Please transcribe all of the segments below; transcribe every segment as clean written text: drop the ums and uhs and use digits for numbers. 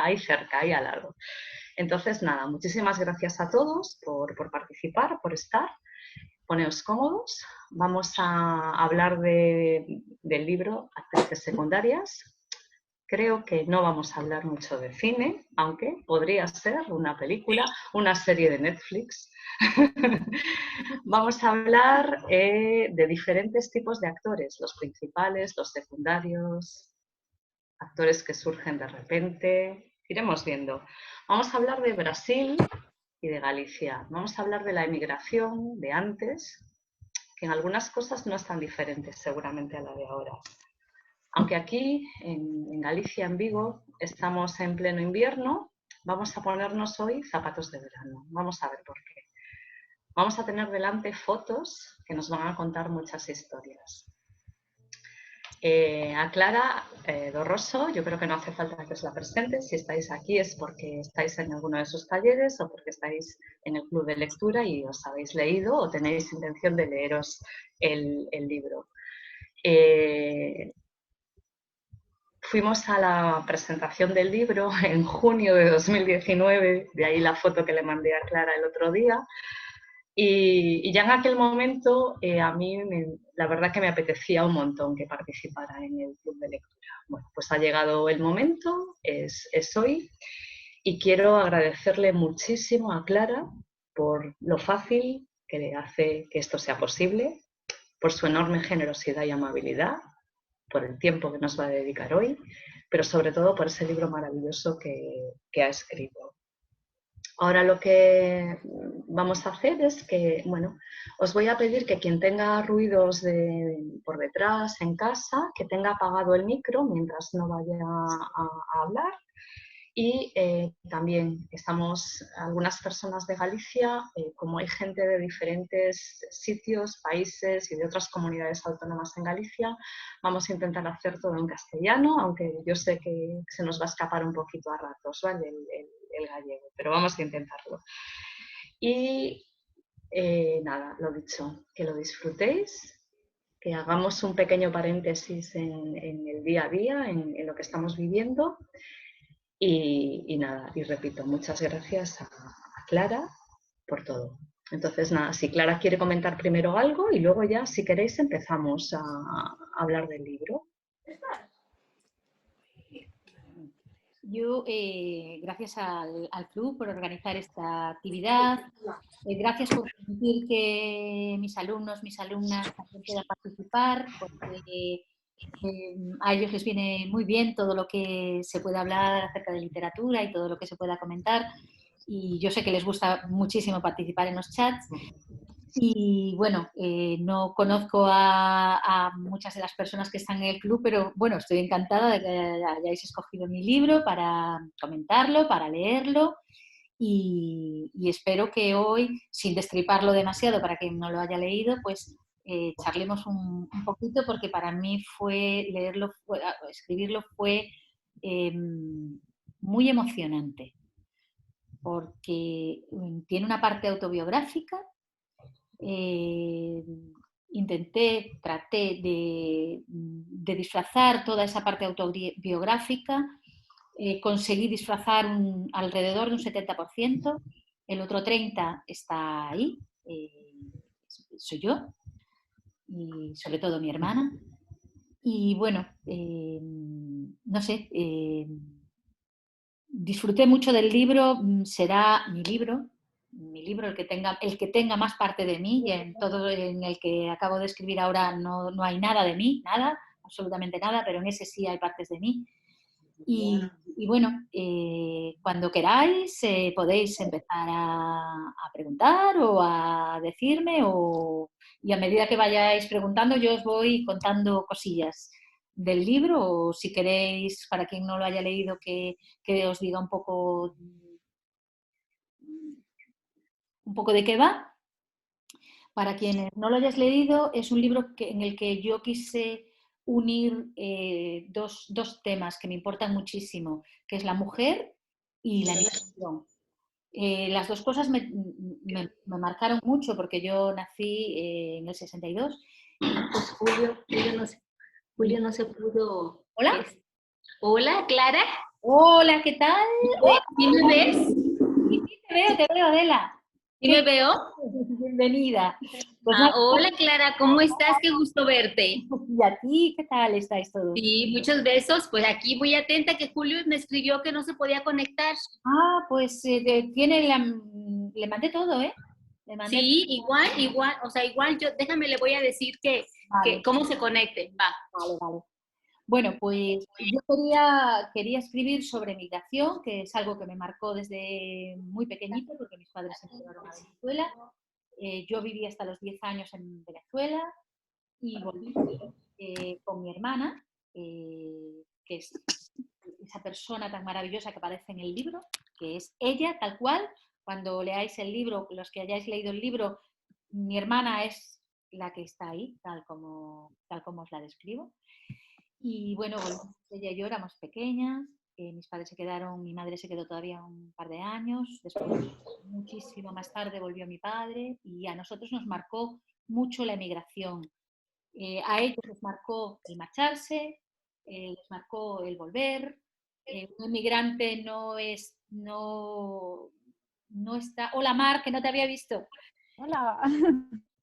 ahí cerca, ahí al lado. Entonces, nada, muchísimas gracias a todos por participar, por estar. Poneos cómodos. Vamos a hablar del libro Actrices secundarias. Creo que no vamos a hablar mucho de cine, aunque podría ser una película, una serie de Netflix. Vamos a hablar de diferentes tipos de actores, los principales, los secundarios, actores que surgen de repente. Iremos viendo. Vamos a hablar de Brasil y de Galicia. Vamos a hablar de la emigración de antes, que en algunas cosas no es tan diferente seguramente a la de ahora. Aunque aquí, en Galicia, en Vigo, estamos en pleno invierno, vamos a ponernos hoy zapatos de verano. Vamos a ver por qué. Vamos a tener delante fotos que nos van a contar muchas historias. A Clara Dorroso, yo creo que no hace falta que os la presente. Si estáis aquí es porque estáis en alguno de sus talleres o porque estáis en el club de lectura y os habéis leído o tenéis intención de leeros el libro. Fuimos a la presentación del libro en junio de 2019, de ahí la foto que le mandé a Clara el otro día. Y ya en aquel momento a mí la verdad que me apetecía un montón que participara en el club de lectura. Bueno, pues ha llegado el momento, es hoy, y quiero agradecerle muchísimo a Clara por lo fácil que le hace que esto sea posible, por su enorme generosidad y amabilidad, por el tiempo que nos va a dedicar hoy, pero sobre todo por ese libro maravilloso que ha escrito. Ahora lo que vamos a hacer es que, bueno, os voy a pedir que quien tenga ruidos por detrás en casa, que tenga apagado el micro mientras no vaya a hablar. Y también estamos algunas personas de Galicia, como hay gente de diferentes sitios, países y de otras comunidades autónomas en Galicia, vamos a intentar hacer todo en castellano, aunque yo sé que se nos va a escapar un poquito a ratos, ¿vale? El gallego, pero vamos a intentarlo. Y nada, lo dicho, que lo disfrutéis, que hagamos un pequeño paréntesis en el día a día, en lo que estamos viviendo. Y nada, y repito, muchas gracias a Clara por todo. Entonces, nada, si Clara quiere comentar primero algo y luego ya, si queréis, empezamos a hablar del libro. Yo, gracias al club por organizar esta actividad, gracias por permitir que mis alumnos, mis alumnas también puedan participar, porque a ellos les viene muy bien todo lo que se pueda hablar acerca de literatura y todo lo que se pueda comentar. Y yo sé que les gusta muchísimo participar en los chats. Y bueno, no conozco a muchas de las personas que están en el club, pero bueno, estoy encantada de que hayáis escogido mi libro para comentarlo, para leerlo. Y espero que hoy, sin destriparlo demasiado para quien no lo haya leído, pues charlemos un poquito, porque para mí escribirlo fue muy emocionante, porque tiene una parte autobiográfica. Traté de disfrazar toda esa parte autobiográfica. Conseguí disfrazar alrededor de un 70%, el otro 30% está ahí, soy yo y sobre todo mi hermana. Y bueno, no sé, disfruté mucho del libro, será mi libro el que tenga más parte de mí, y en todo en el que acabo de escribir ahora no hay nada de mí, nada, absolutamente nada, pero en ese sí hay partes de mí. Y bueno, cuando queráis podéis empezar a preguntar o a decirme, y a medida que vayáis preguntando yo os voy contando cosillas del libro, o si queréis, para quien no lo haya leído, que os diga un poco de qué va. Para quienes no lo hayáis leído, es un libro en el que yo quise unir dos temas que me importan muchísimo, que es la mujer y la migración. Las dos cosas me marcaron mucho, porque yo nací en el 62. Julio no se pudo. ¿Hola? Hola, Clara. Hola, ¿qué tal? ¿Sí me ves? Sí, sí, te veo, Adela. ¿Sí me veo? Bienvenida. Pues Ah, nada, hola Clara, ¿cómo estás? Qué gusto verte. ¿y a ti qué tal estáis todos? Sí, muchos besos. Pues aquí muy atenta que Julio me escribió que no se podía conectar. Ah, pues le mandé todo, ¿eh? Le mandé Sí, igual, o sea, igual yo, déjame, le voy a decir que Vale, cómo se conecte. Va. vale. Bueno, pues yo quería escribir sobre migración, que es algo que me marcó desde muy pequeñito, porque mis padres se fueron a Venezuela. Yo viví hasta los 10 años en Venezuela y volví con mi hermana, que es esa persona tan maravillosa que aparece en el libro, que es ella, tal cual. Cuando leáis el libro, los que hayáis leído el libro, mi hermana es la que está ahí, tal como os la describo. Y bueno, ella y yo éramos pequeñas, mis padres se quedaron, mi madre se quedó todavía un par de años, después, muchísimo más tarde, volvió mi padre y a nosotros nos marcó mucho la emigración. A ellos les marcó el marcharse, les marcó el volver. Un emigrante no está... Hola Mar, que no te había visto. Hola.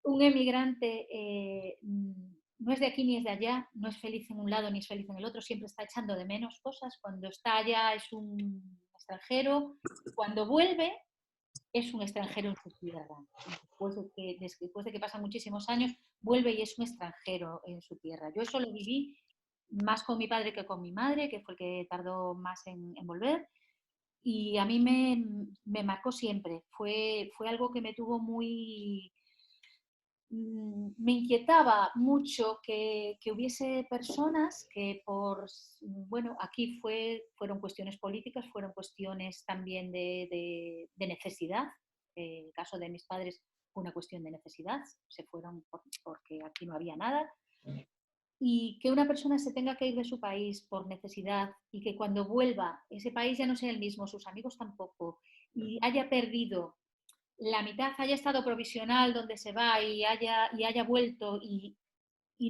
Un emigrante no es de aquí ni es de allá, no es feliz en un lado ni es feliz en el otro, siempre está echando de menos cosas. Cuando está allá es un extranjero, cuando vuelve es un extranjero en su tierra. Después de que pasan muchísimos años, vuelve y es un extranjero en su tierra. Yo eso lo viví más con mi padre que con mi madre, que fue el que tardó más en volver. Y a mí me marcó siempre. Fue algo que me tuvo muy... Me inquietaba mucho que hubiese personas que bueno, aquí fueron cuestiones políticas, fueron cuestiones también de necesidad. El caso de mis padres fue una cuestión de necesidad, se fueron porque aquí no había nada. Y que una persona se tenga que ir de su país por necesidad y que cuando vuelva ese país ya no sea el mismo, sus amigos tampoco, y haya perdido la mitad, haya estado provisional donde se va y haya vuelto y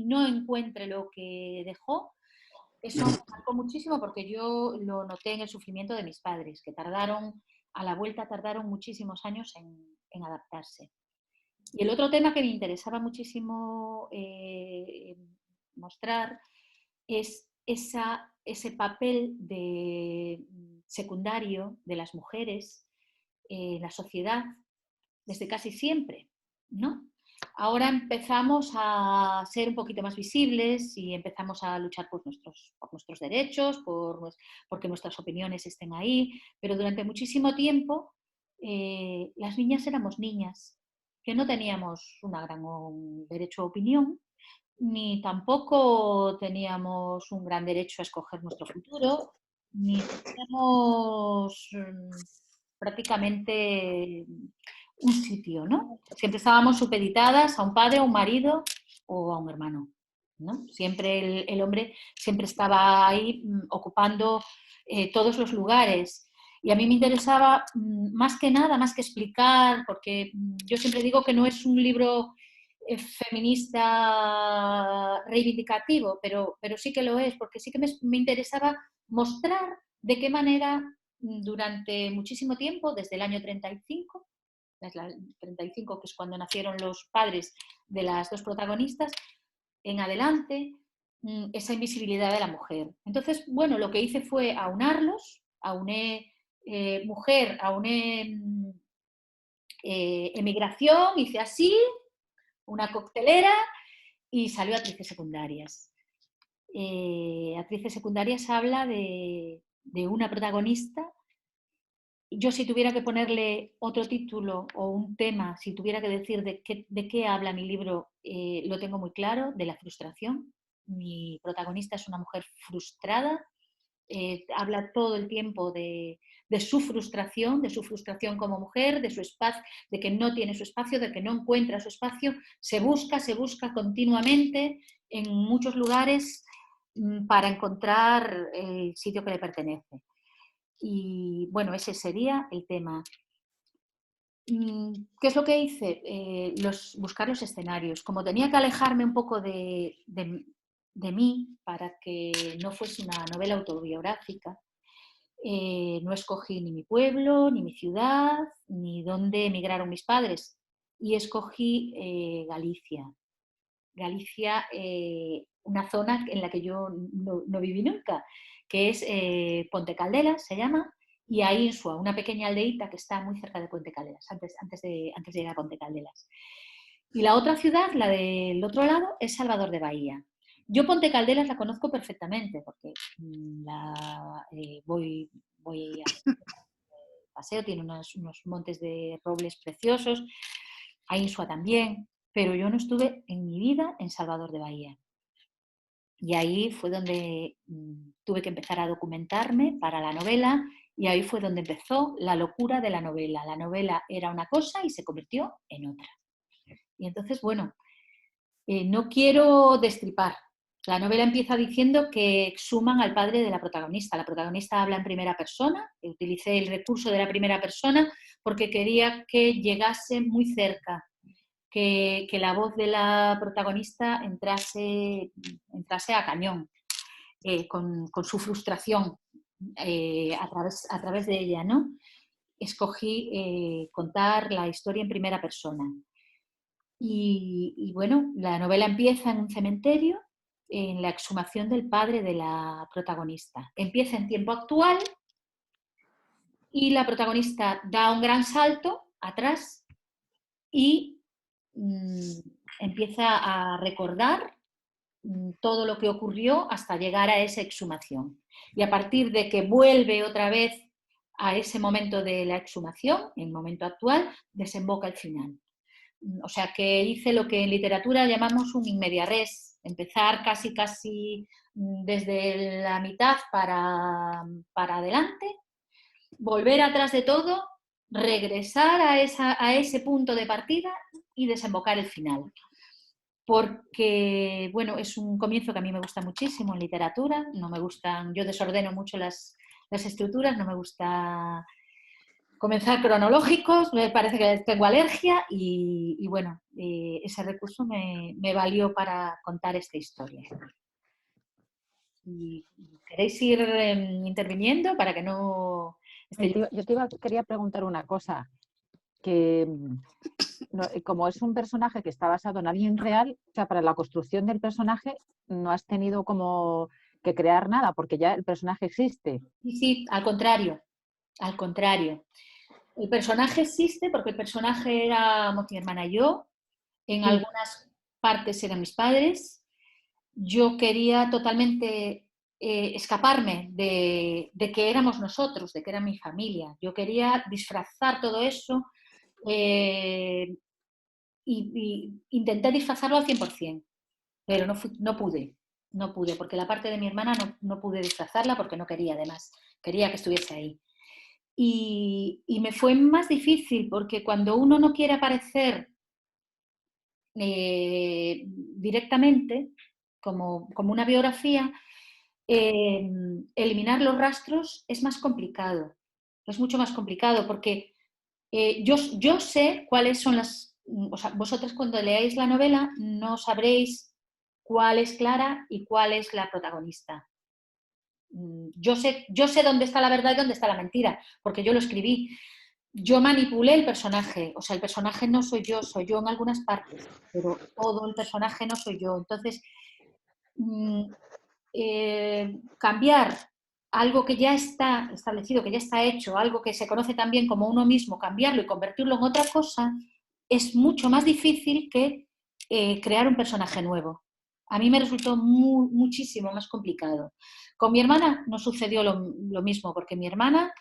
no encuentre lo que dejó, eso me marcó muchísimo porque yo lo noté en el sufrimiento de mis padres, que a la vuelta tardaron muchísimos años en adaptarse. Y el otro tema que me interesaba muchísimo mostrar es ese papel secundario de las mujeres en la sociedad desde casi siempre, ¿no? Ahora empezamos a ser un poquito más visibles y empezamos a luchar por nuestros derechos, porque nuestras opiniones estén ahí, pero durante muchísimo tiempo las niñas éramos niñas, que no teníamos un derecho a opinión, ni tampoco teníamos un gran derecho a escoger nuestro futuro, ni teníamos prácticamente un sitio, ¿no? Siempre estábamos supeditadas a un padre, a un marido o a un hermano, ¿no? Siempre el hombre siempre estaba ahí ocupando todos los lugares. Y a mí me interesaba más que nada, más que explicar, porque yo siempre digo que no es un libro feminista reivindicativo, pero sí que lo es, porque sí que me interesaba mostrar de qué manera durante muchísimo tiempo, desde el año 35, que es cuando nacieron los padres de las dos protagonistas, en adelante, esa invisibilidad de la mujer. Entonces, bueno, lo que hice fue aunarlos, auné mujer, auné emigración, hice así, una coctelera y salió Actrices Secundarias. Actrices Secundarias habla de una protagonista. Yo si tuviera que ponerle otro título o un tema, si tuviera que decir de qué habla mi libro, lo tengo muy claro, de la frustración. Mi protagonista es una mujer frustrada, habla todo el tiempo de su frustración como mujer, de su espacio, de que no tiene su espacio, de que no encuentra su espacio, se busca continuamente en muchos lugares para encontrar el sitio que le pertenece. Y bueno, ese sería el tema. ¿Qué es lo que hice? Buscar los escenarios. Como tenía que alejarme un poco de mí para que no fuese una novela autobiográfica, No escogí ni mi pueblo, ni mi ciudad, ni dónde emigraron mis padres. Y escogí Galicia. Galicia, una zona en la que yo no viví nunca, que es Ponte Caldelas, se llama, y a Insua, una pequeña aldeíta que está muy cerca de Ponte Caldelas, antes de llegar a Ponte Caldelas. Y la otra ciudad, la del otro lado, es Salvador de Bahía. Yo Ponte Caldelas la conozco perfectamente porque voy a paseo, tiene unos montes de robles preciosos, a Insua también, pero yo no estuve en mi vida en Salvador de Bahía. Y ahí fue donde tuve que empezar a documentarme para la novela y ahí fue donde empezó la locura de la novela. La novela era una cosa y se convirtió en otra. Y entonces, bueno, no quiero destripar. La novela empieza diciendo que exhuman al padre de la protagonista. La protagonista habla en primera persona. Utilicé el recurso de la primera persona porque quería que llegase muy cerca, que la voz de la protagonista entrase a cañón, con su frustración a través de ella, ¿no? Escogí contar la historia en primera persona. Y bueno, la novela empieza en un cementerio, en la exhumación del padre de la protagonista. Empieza en tiempo actual y la protagonista da un gran salto atrás y empieza a recordar todo lo que ocurrió hasta llegar a esa exhumación. Y a partir de que vuelve otra vez a ese momento de la exhumación, en el momento actual, desemboca el final. O sea que hice lo que en literatura llamamos un in media res, empezar casi desde la mitad para adelante, volver atrás de todo, regresar a ese punto de partida y desembocar el final. Porque, bueno, es un comienzo que a mí me gusta muchísimo en literatura, no me gustan, yo desordeno mucho las estructuras, no me gusta comenzar cronológicos, me parece que tengo alergia y bueno, ese recurso me valió para contar esta historia. ¿Y queréis ir interviniendo para que no esté... Quería preguntar una cosa, que como es un personaje que está basado en alguien real, o sea, para la construcción del personaje no has tenido como que crear nada, porque ya el personaje existe. Sí, al contrario. El personaje existe porque el personaje éramos mi hermana y yo, en algunas partes eran mis padres. Yo quería totalmente escaparme de que éramos nosotros, de que era mi familia. Yo quería disfrazar todo eso y intenté disfrazarlo al 100%, pero no pude, porque la parte de mi hermana no pude disfrazarla porque no quería, además, quería que estuviese ahí. Y me fue más difícil porque cuando uno no quiere aparecer directamente, como una biografía, eliminar los rastros es más complicado. Es mucho más complicado porque yo sé cuáles son las... O sea, vosotros cuando leáis la novela no sabréis cuál es Clara y cuál es la protagonista. Yo sé dónde está la verdad y dónde está la mentira, porque yo lo escribí. Yo manipulé el personaje, o sea, el personaje no soy yo en algunas partes, pero todo el personaje no soy yo. Entonces, cambiar algo que ya está establecido, que ya está hecho, algo que se conoce también como uno mismo, cambiarlo y convertirlo en otra cosa, es mucho más difícil que crear un personaje nuevo. A mí me resultó muchísimo más complicado. Con mi hermana no sucedió lo mismo, porque mi hermana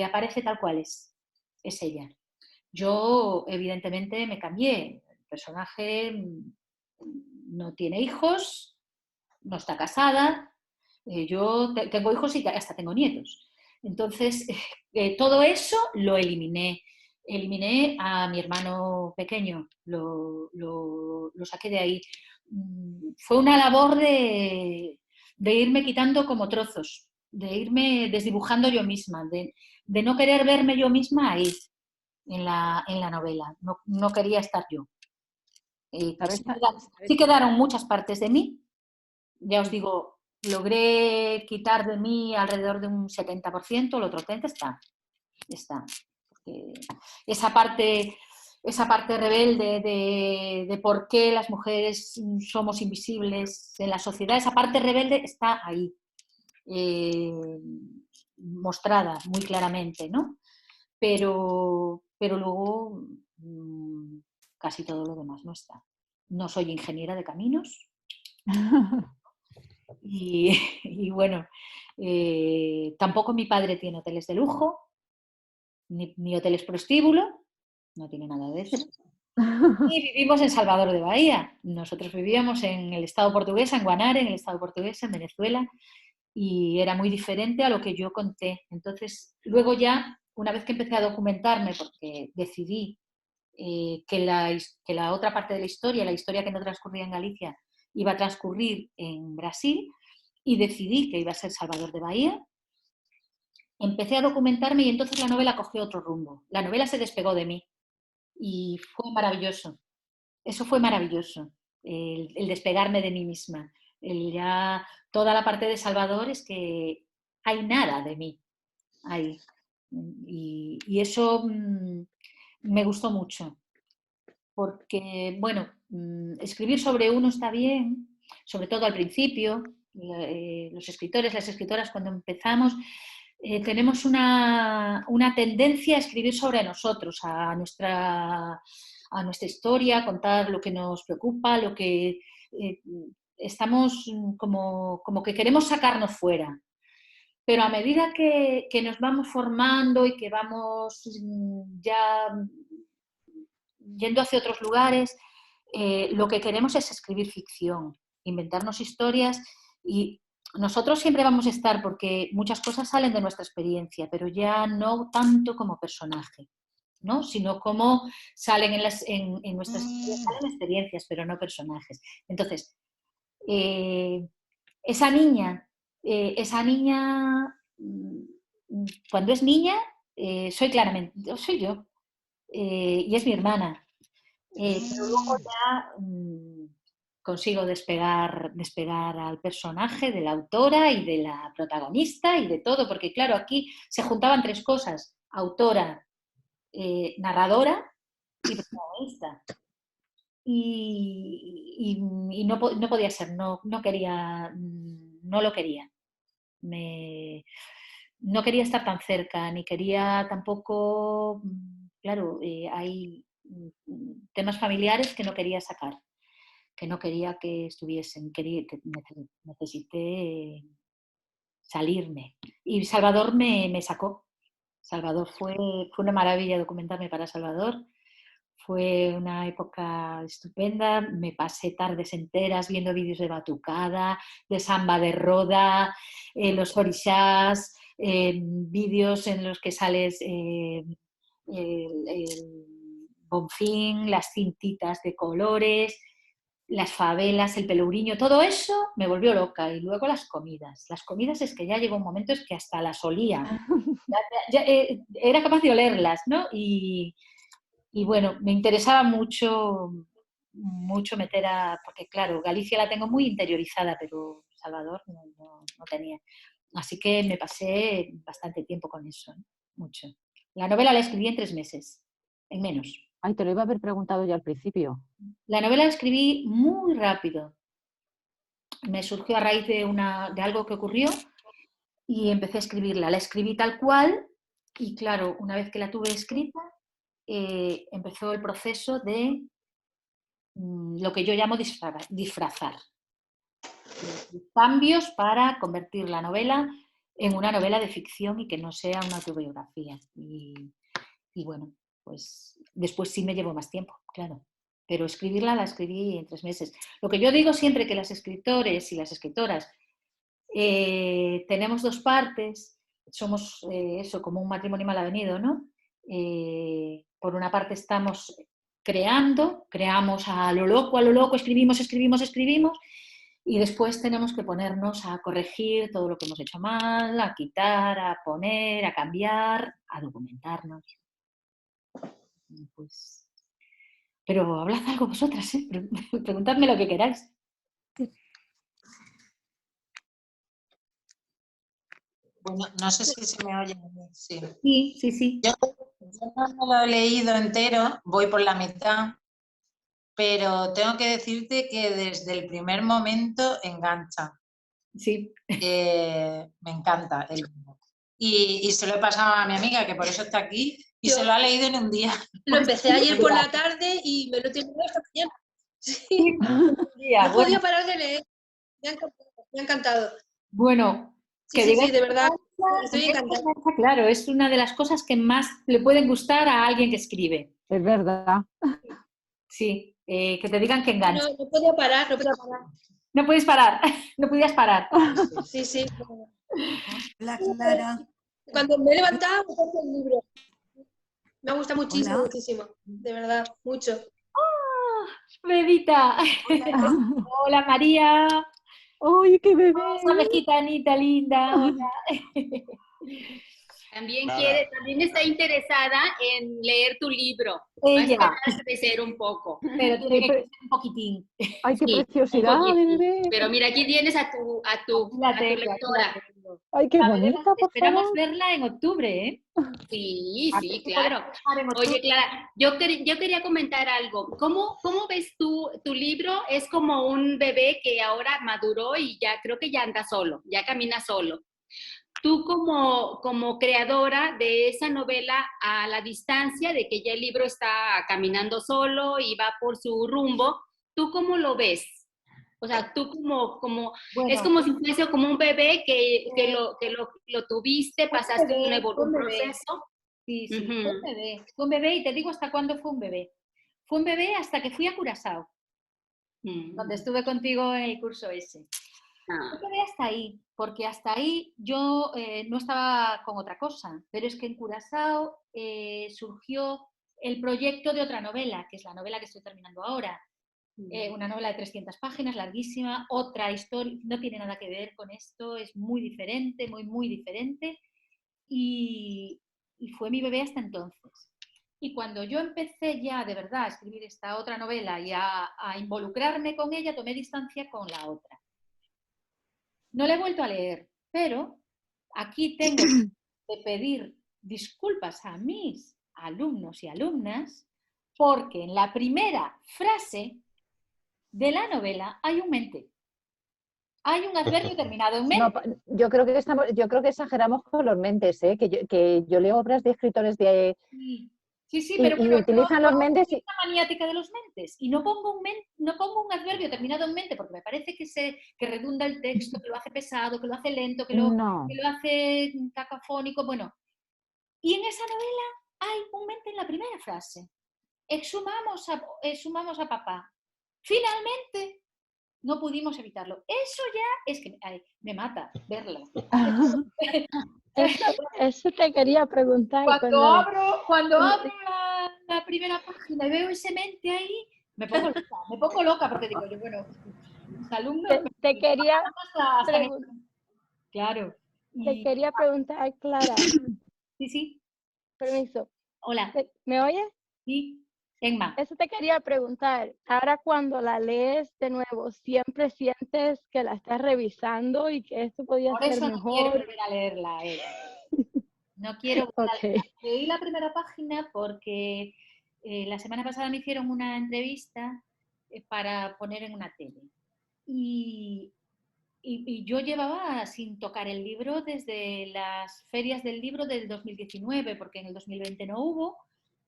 aparece tal cual es ella. Yo, evidentemente, me cambié. El personaje no tiene hijos, no está casada, yo tengo hijos y hasta tengo nietos. Entonces, todo eso lo eliminé. Eliminé a mi hermano pequeño, lo saqué de ahí. Fue una labor de irme quitando como trozos, de irme desdibujando yo misma, de no querer verme yo misma ahí, en la novela. No quería estar yo. Sí quedaron muchas partes de mí, ya os digo, logré quitar de mí alrededor de un 70%, el otro 30% está. Esa parte rebelde de por qué las mujeres somos invisibles en la sociedad, esa parte rebelde está ahí, mostrada muy claramente, ¿no? Pero luego casi todo lo demás no está. No soy ingeniera de caminos y bueno, tampoco mi padre tiene hoteles de lujo, ni hoteles prostíbulo, no tiene nada de eso. Y vivimos en Salvador de Bahía. Nosotros vivíamos en el estado portugués, en Guanare, en el estado portugués, en Venezuela, y era muy diferente a lo que yo conté. Entonces, luego ya, una vez que empecé a documentarme, porque decidí que la otra parte de la historia que no transcurría en Galicia, iba a transcurrir en Brasil, y decidí que iba a ser Salvador de Bahía, empecé a documentarme y entonces la novela cogió otro rumbo. La novela se despegó de mí y fue maravilloso. Eso fue maravilloso, el despegarme de mí misma. Ya toda la parte de Salvador es que hay nada de mí ahí. Y eso me gustó mucho. Porque, bueno, escribir sobre uno está bien, sobre todo al principio. Los escritores, las escritoras, cuando empezamos, tenemos una tendencia a escribir sobre nosotros, a nuestra historia, a contar lo que nos preocupa, lo que estamos como que queremos sacarnos fuera. Pero a medida que nos vamos formando y que vamos ya yendo hacia otros lugares, lo que queremos es escribir ficción, inventarnos historias, y nosotros siempre vamos a estar, porque muchas cosas salen de nuestra experiencia, pero ya no tanto como personaje, ¿no? Sino como salen en nuestras salen experiencias, pero no personajes. Entonces, esa niña, cuando es niña, soy yo, y es mi hermana. Pero luego ya consigo despegar al personaje, de la autora y de la protagonista y de todo, porque claro, aquí se juntaban tres cosas: autora, narradora y protagonista. Y no podía ser, no quería, no lo quería. No quería estar tan cerca, ni quería tampoco, claro, hay temas familiares que no quería sacar, que no quería que estuviesen, que necesité salirme. Y Salvador me sacó. Salvador fue una maravilla documentarme para Salvador. Fue una época estupenda, me pasé tardes enteras viendo vídeos de batucada, de samba de roda, los orixás, vídeos en los que sales el bonfín, las cintitas de colores, las favelas, el pelourinho, todo eso me volvió loca. Y luego las comidas. Las comidas es que ya llegó un momento es que hasta las olía. Era capaz de olerlas, ¿no? Y bueno, me interesaba mucho meter porque claro, Galicia la tengo muy interiorizada, pero Salvador no tenía. Así que me pasé bastante tiempo con eso, ¿eh? Mucho. La novela la escribí en 3 meses, en menos. Ay, te lo iba a haber preguntado ya al principio. La novela la escribí muy rápido. Me surgió a raíz de algo que ocurrió y empecé a escribirla. La escribí tal cual y claro, una vez que la tuve escrita, empezó el proceso de lo que yo llamo disfrazar. Cambios para convertir la novela en una novela de ficción y que no sea una autobiografía. Y bueno, pues después sí me llevó más tiempo, claro. Pero escribirla la escribí en 3 meses. Lo que yo digo siempre, que las escritores y las escritoras tenemos dos partes, somos eso, como un matrimonio mal avenido, ¿no? Por una parte estamos creamos a lo loco, escribimos, y después tenemos que ponernos a corregir todo lo que hemos hecho mal, a quitar, a poner, a cambiar, a documentarnos. Pues, pero hablad algo vosotras, ¿eh? Preguntadme lo que queráis. Bueno, no sé si se me oye. Sí. Sí, sí, sí. Yo no me lo he leído entero, voy por la mitad, pero tengo que decirte que desde el primer momento engancha. Sí. Me encanta el libro. Y se lo he pasado a mi amiga, que por eso está aquí, y se lo ha leído en un día. Lo empecé ayer por la tarde y me lo he terminado esta mañana. Sí. No podía parar de leer. Me ha encantado. Me ha encantado. Bueno, Sí, que sí, digas sí, de verdad. que Estoy encantada. claro, es una de las cosas que más le pueden gustar a alguien que escribe. Es verdad. Sí, que te digan que engancha. No podía parar, no podía parar. No puedes parar, no podías parar. Sí, sí. Hola, Clara. Cuando me he levantado, me he puesto el libro. Me ha gustado muchísimo, Hola. muchísimo. De verdad, mucho. Bebita. Hola, María. ¡Uy, qué bebé! Hola, gitanita linda. Hola. También Nada. también está interesada en leer tu libro. Ella. Va a esperar a crecer un poco. Pero tiene que crecer un poquitín. ¡Ay, qué Sí, preciosidad un de poquitín. bebé! Pero mira, aquí tienes a tu lectora. ¡Ay, qué bonita, por Esperamos favor! verla en octubre, ¿eh? Sí, Aquí sí, se claro. puede dejar en octubre. Oye, Clara, yo quería comentar algo. ¿Cómo ves tú tu libro? Es como un bebé que ahora maduró y ya creo que ya anda solo, ya camina solo. Tú como creadora de esa novela a la distancia de que ya el libro está caminando solo y va por su rumbo, ¿tú cómo lo ves? O sea, tú es como si fuese como un bebé que lo tuviste, pasaste un proceso. Sí, sí, fue un bebé y te digo hasta cuándo fue un bebé. Fue un bebé hasta que fui a Curazao, donde estuve contigo en el curso ese. Yo quedé hasta ahí, porque hasta ahí yo no estaba con otra cosa, pero es que en Curazao surgió el proyecto de otra novela, que es la novela que estoy terminando ahora. Una novela de 300 páginas, larguísima, otra historia, no tiene nada que ver con esto, es muy diferente, muy, muy diferente, y fue mi bebé hasta entonces. Y cuando yo empecé ya de verdad a escribir esta otra novela y a involucrarme con ella, tomé distancia con la otra. No la he vuelto a leer, pero aquí tengo que pedir disculpas a mis alumnos y alumnas porque en la primera frase de la novela hay un mente. Hay un adverbio terminado en mente. No, yo creo que exageramos con los mentes, ¿eh? Que yo leo obras de escritores de... Sí, pero y utilizan los mentes soy una maniática de los mentes y no pongo un adverbio terminado en mente porque me parece que redunda el texto, que lo hace pesado, que lo hace lento, que lo hace cacafónico. Bueno, y en esa novela hay un mente en la primera frase. Exhumamos a papá. Finalmente no pudimos evitarlo. Eso ya es que me mata verlo. Eso te quería preguntar. Cuando abro la primera página y veo ese mente ahí, me pongo loca porque digo yo, bueno, mis alumnos... Te quería Claro. Te quería preguntar, Clara. Sí. Permiso. Hola. ¿Me oyes? Sí. Emma. Eso te quería preguntar. Ahora cuando la lees de nuevo, ¿siempre sientes que la estás revisando y que esto podía ser mejor? No quiero volver a leerla. No quiero volver a leerla. Leí la primera página porque la semana pasada me hicieron una entrevista para poner en una tele. Y yo llevaba sin tocar el libro desde las ferias del libro del 2019, porque en el 2020 no hubo,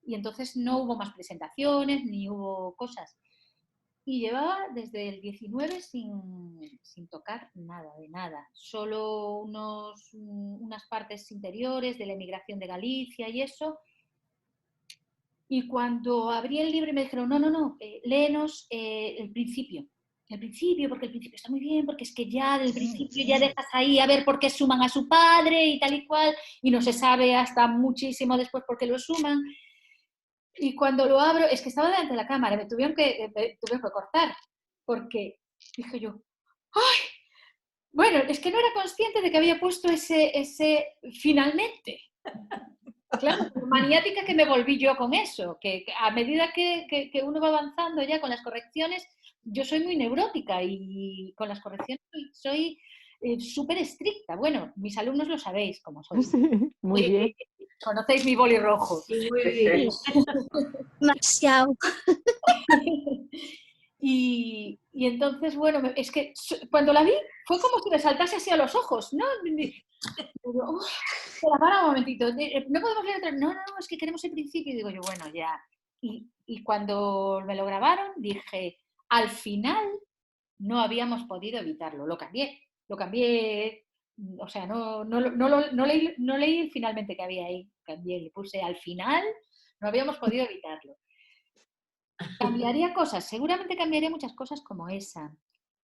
y entonces no hubo más presentaciones, ni hubo cosas. Y llevaba desde el 19 sin tocar nada, de nada. Solo unas partes interiores de la emigración de Galicia y eso. Y cuando abrí el libro y me dijeron, no, léenos el principio. El principio, porque el principio está muy bien, porque es que ya del principio ya dejas ahí a ver por qué suman a su padre y tal y cual, y no se sabe hasta muchísimo después por qué lo suman. Y cuando lo abro, es que estaba delante de la cámara, me tuvieron que cortar, porque dije yo, ¡ay! Bueno, es que no era consciente de que había puesto ese finalmente. Claro, maniática que me volví yo con eso, que a medida que uno va avanzando ya con las correcciones, yo soy muy neurótica y con las correcciones soy súper estricta. Bueno, mis alumnos lo sabéis cómo soy. Sí, muy bien. Conocéis mi boli rojo. Sí, muy bien. Demasiado. Y entonces, bueno, es que cuando la vi fue como si me saltase así a los ojos, ¿no? Digo, espera, para un momentito, no podemos leer otra. No, es que queremos el principio. Y digo yo, bueno, ya. Y cuando me lo grabaron, dije, al final no habíamos podido evitarlo. Lo cambié, o sea, no leí finalmente que había ahí. Cambié, le puse al final, no habíamos podido evitarlo. ¿Cambiaría cosas? Seguramente cambiaría muchas cosas como esa.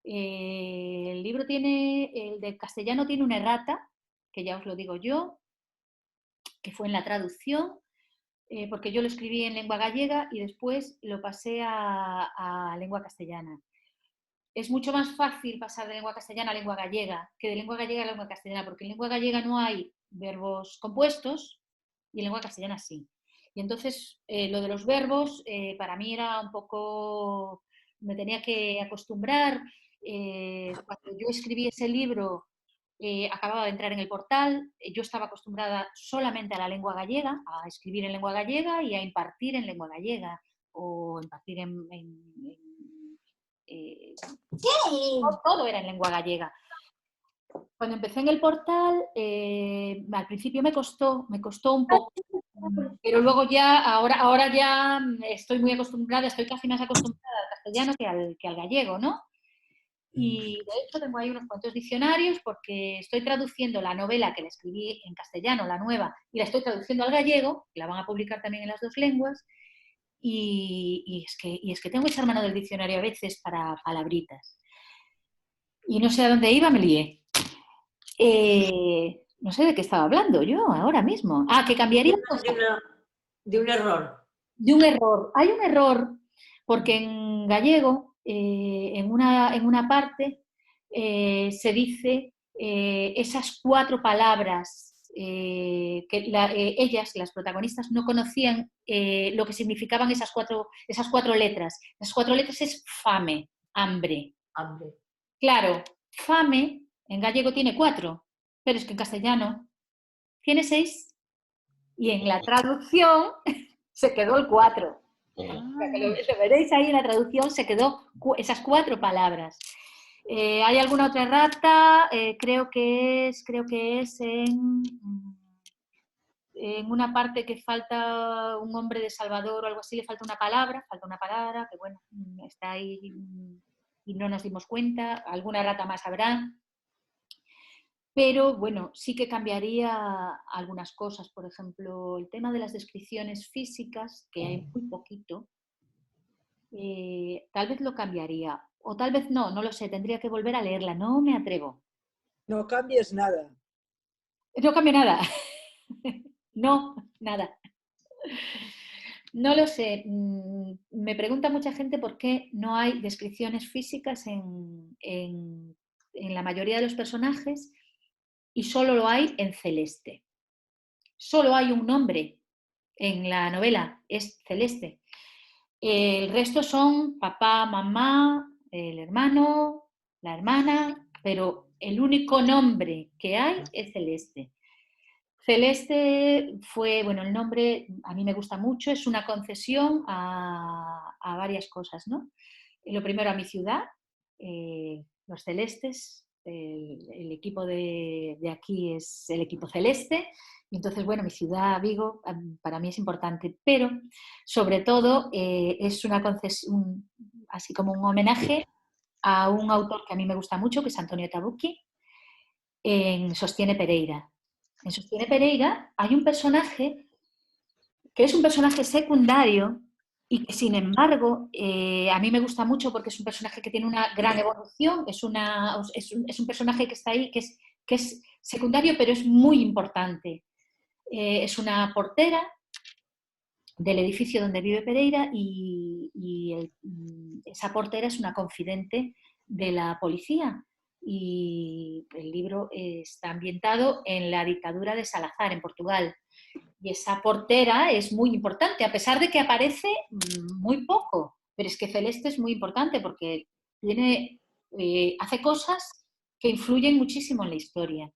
El libro el de castellano tiene una errata, que ya os lo digo yo, que fue en la traducción, porque yo lo escribí en lengua gallega y después lo pasé a lengua castellana. Es mucho más fácil pasar de lengua castellana a lengua gallega que de lengua gallega a lengua castellana, porque en lengua gallega no hay verbos compuestos y en lengua castellana sí. Y entonces lo de los verbos para mí era un poco, me tenía que acostumbrar. Cuando yo escribí ese libro, acababa de entrar en el portal, yo estaba acostumbrada solamente a la lengua gallega, a escribir en lengua gallega y a impartir en lengua gallega o impartir todo era en lengua gallega. Cuando empecé en el portal, al principio me costó un poco, pero luego ya, ahora ya estoy muy acostumbrada, estoy casi más acostumbrada al castellano que al gallego, ¿no? Y de hecho tengo ahí unos cuantos diccionarios porque estoy traduciendo la novela que la escribí en castellano, la nueva, y la estoy traduciendo al gallego, que la van a publicar también en las dos lenguas, y es que tengo que echar mano del diccionario a veces para palabritas. Y no sé a dónde iba, me lié. No sé de qué estaba hablando yo ahora mismo. Que cambiaría cosas. De un error. De un error. Hay un error porque en gallego, en una parte, se dice esas 4 palabras que ellas, las protagonistas, no conocían lo que significaban esas cuatro letras. Esas 4 letras es fame, hambre. Claro, fame en gallego tiene 4, pero es que en castellano tiene 6 y en la traducción se quedó el 4. O sea, que lo veréis ahí en la traducción, se quedó esas 4 palabras. ¿Hay alguna otra errata? Creo que es en una parte que falta un hombre de Salvador o algo así, le falta una palabra, que bueno, está ahí y no nos dimos cuenta. Alguna errata más habrá. Pero bueno, sí que cambiaría algunas cosas. Por ejemplo, el tema de las descripciones físicas, que hay muy poquito, tal vez lo cambiaría. O tal vez no lo sé, tendría que volver a leerla, no me atrevo. No cambies nada. No cambio nada. No, nada. No lo sé. Me pregunta mucha gente por qué no hay descripciones físicas en la mayoría de los personajes y solo lo hay en Celeste. Solo hay un nombre en la novela, es Celeste. El resto son papá, mamá, el hermano, la hermana, pero el único nombre que hay es Celeste. Celeste fue, bueno, el nombre a mí me gusta mucho, es una concesión a varias cosas, ¿no? Lo primero a mi ciudad, los Celestes, el equipo de aquí es el equipo celeste, y entonces, bueno, mi ciudad, Vigo, para mí es importante, pero sobre todo es una concesión, así como un homenaje a un autor que a mí me gusta mucho, que es Antonio Tabucchi, en Sostiene Pereira. En Sostiene Pereira hay un personaje que es un personaje secundario y que, sin embargo, a mí me gusta mucho porque es un personaje que tiene una gran evolución, es un personaje que está ahí, que es secundario, pero es muy importante. Es una portera del edificio donde vive Pereira y esa portera es una confidente de la policía. Y el libro está ambientado en la dictadura de Salazar, en Portugal. Y esa portera es muy importante, a pesar de que aparece muy poco. Pero es que Celeste es muy importante porque hace cosas que influyen muchísimo en la historia.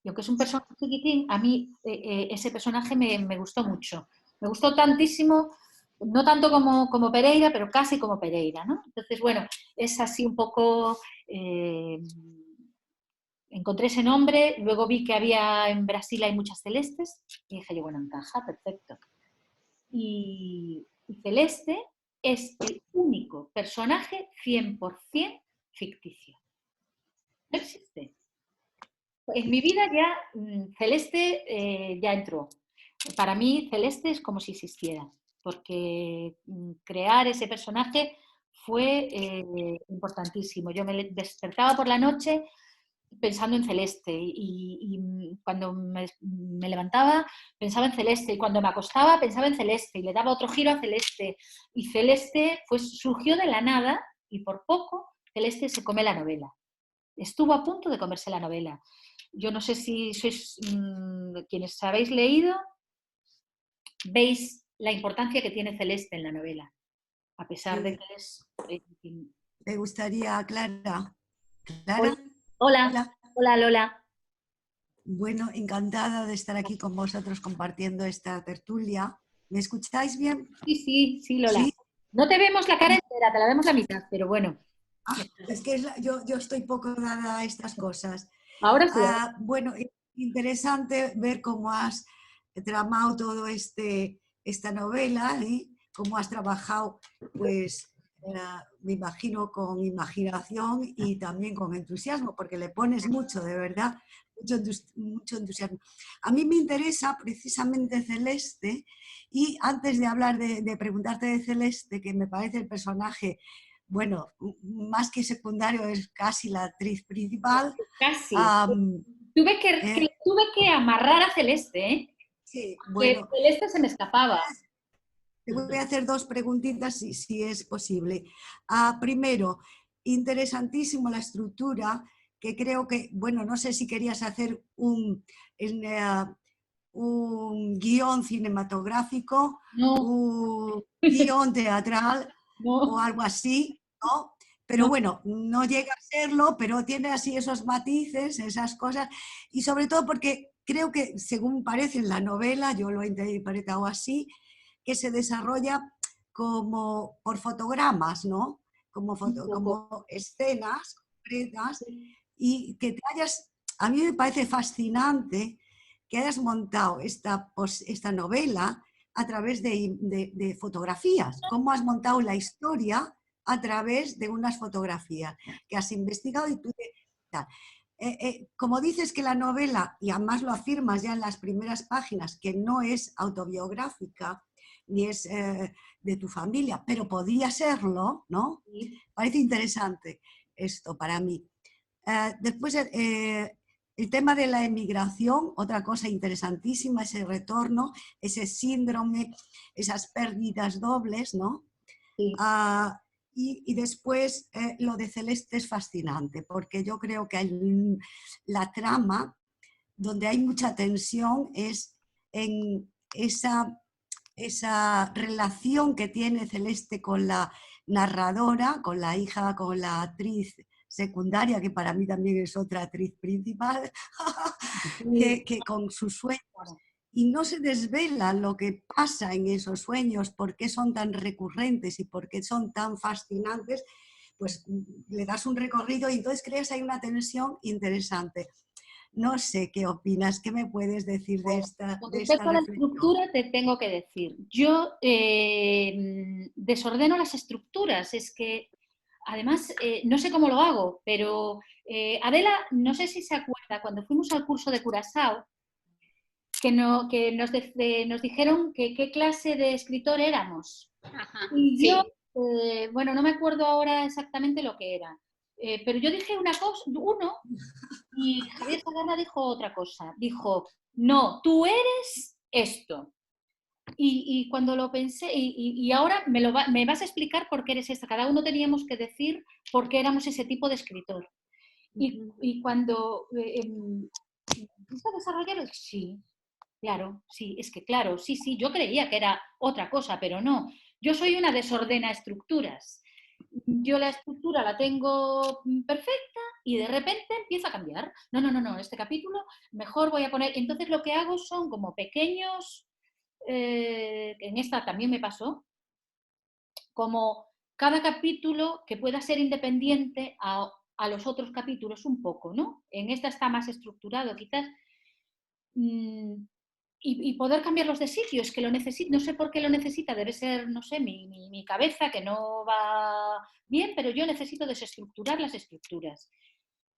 Y aunque es un personaje chiquitín, a mí ese personaje me gustó mucho. Me gustó tantísimo, no tanto como Pereira, pero casi como Pereira, ¿no? Entonces, bueno, es así un poco... encontré ese nombre, luego vi que había en Brasil hay muchas Celestes, y dije yo, bueno, encaja, perfecto. Y Celeste es el único personaje 100% ficticio. No existe. En mi vida ya Celeste ya entró. Para mí Celeste es como si existiera, porque crear ese personaje fue importantísimo. Yo me despertaba por la noche pensando en Celeste y cuando me levantaba pensaba en Celeste y cuando me acostaba pensaba en Celeste y le daba otro giro a Celeste y Celeste pues surgió de la nada y por poco Celeste se come la novela. Estuvo a punto de comerse la novela. Yo no sé si sois quienes habéis leído, veis la importancia que tiene Celeste en la novela, a pesar de que es... Me gustaría, Clara. Hola. Hola, Lola. Bueno, encantada de estar aquí con vosotros compartiendo esta tertulia. ¿Me escucháis bien? Sí, Lola. ¿Sí? No te vemos la cara entera, te la vemos la mitad, pero bueno. Es que yo estoy poco dada a estas cosas. Ahora sí. Bueno, interesante ver cómo has tramado todo esta novela, ¿eh? Cómo has trabajado, pues, me imagino, con imaginación y también con entusiasmo, porque le pones mucho, de verdad, mucho entusiasmo. A mí me interesa precisamente Celeste, y antes de hablar de preguntarte de Celeste, que me parece el personaje, bueno, más que secundario, es casi la actriz principal. Casi. Tuve que amarrar a Celeste, ¿eh? Sí, bueno. Que Celeste se me escapaba. Te voy a hacer dos preguntitas si es posible. Primero, interesantísimo la estructura, que creo que, bueno, no sé si querías hacer un guión cinematográfico, un guión teatral o algo así, ¿no? Pero bueno, no llega a serlo, pero tiene así esos matices, esas cosas, y sobre todo porque creo que, según parece en la novela, yo lo he interpretado así, que se desarrolla como por fotogramas, ¿no? Como escenas concretas, y que te hayas, a mí me parece fascinante que hayas montado esta novela a través de fotografías. ¿Cómo has montado la historia a través de unas fotografías que has investigado y tú como dices que la novela, y además lo afirmas ya en las primeras páginas, que no es autobiográfica ni es de tu familia, pero podría serlo, ¿no? Sí. Parece interesante esto para mí. Después, el tema de la emigración, otra cosa interesantísima, ese retorno, ese síndrome, esas pérdidas dobles, ¿no? Sí. Y después lo de Celeste es fascinante, porque yo creo que la trama, donde hay mucha tensión, es en esa relación que tiene Celeste con la narradora, con la hija, con la actriz secundaria, que para mí también es otra actriz principal, que con sus sueños. Y no se desvela lo que pasa en esos sueños, por qué son tan recurrentes y por qué son tan fascinantes, pues le das un recorrido y entonces creas ahí una tensión interesante. No sé qué opinas, ¿qué me puedes decir de esta Con respecto a la estructura te tengo que decir, yo desordeno las estructuras, es que además no sé cómo lo hago, pero Adela, no sé si se acuerda, cuando fuimos al curso de Curaçao, que nos dijeron que qué clase de escritor éramos. Ajá, y yo, bueno, no me acuerdo ahora exactamente lo que era, pero yo dije uno, y Javier Sagarra dijo otra cosa. Dijo, no, tú eres esto. Y cuando lo pensé, y ahora me vas a explicar por qué eres esto. Cada uno teníamos que decir por qué éramos ese tipo de escritor. Y cuando empecé a desarrollar, sí, claro, sí, es que claro, sí, yo creía que era otra cosa, pero no. Yo soy una desordena estructuras. yo la estructura la tengo perfecta y de repente empieza a cambiar. No, este capítulo mejor voy a poner... Entonces lo que hago son como pequeños, en esta también me pasó, como cada capítulo que pueda ser independiente a los otros capítulos un poco, ¿no? En esta está más estructurado, quizás... Y poder cambiarlos de sitio, es que lo necesito, no sé por qué lo necesita, debe ser, no sé, mi cabeza que no va bien, pero yo necesito desestructurar las estructuras.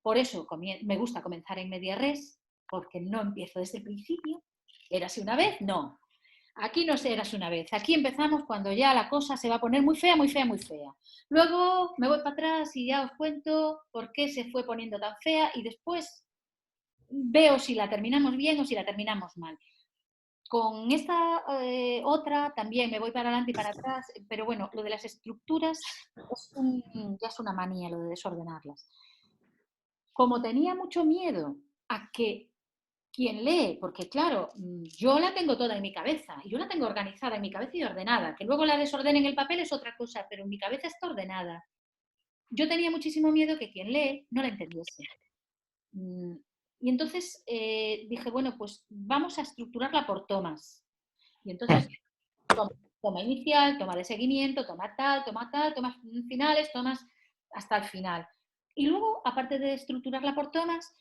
Por eso me gusta comenzar en media res, porque no empiezo desde el principio. ¿Érase una vez? No. Aquí no sé, érase una vez. Aquí empezamos cuando ya la cosa se va a poner muy fea, muy fea, muy fea. Luego me voy para atrás y ya os cuento por qué se fue poniendo tan fea y después veo si la terminamos bien o si la terminamos mal. Con esta otra también me voy para adelante y para atrás, pero bueno, lo de las estructuras ya es una manía, lo de desordenarlas. Como tenía mucho miedo a que quien lee, porque claro, yo la tengo toda en mi cabeza, y yo la tengo organizada en mi cabeza y ordenada, que luego la desordene en el papel es otra cosa, pero en mi cabeza está ordenada. Yo tenía muchísimo miedo que quien lee no la entendiese. Y entonces dije, bueno, pues vamos a estructurarla por tomas. Y entonces, toma inicial, toma de seguimiento, tomas finales, tomas hasta el final. Y luego, aparte de estructurarla por tomas,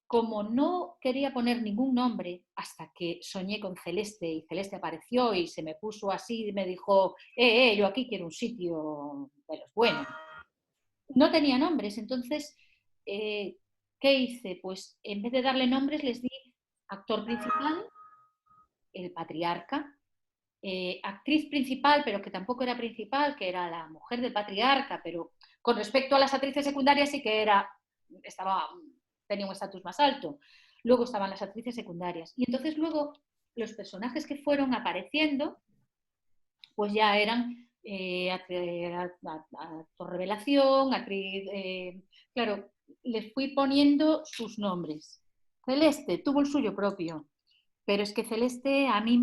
como no quería poner ningún nombre hasta que soñé con Celeste y Celeste apareció y se me puso así y me dijo, yo aquí quiero un sitio de los buenos. No tenía nombres, entonces, ¿qué hice? Pues en vez de darle nombres les di actor principal, el patriarca, actriz principal, pero que tampoco era principal, que era la mujer del patriarca, pero con respecto a las actrices secundarias sí que tenía un estatus más alto. Luego estaban las actrices secundarias. Y entonces luego los personajes que fueron apareciendo, pues ya eran actor revelación, actriz... claro, les fui poniendo sus nombres. Celeste tuvo el suyo propio, pero es que Celeste a mí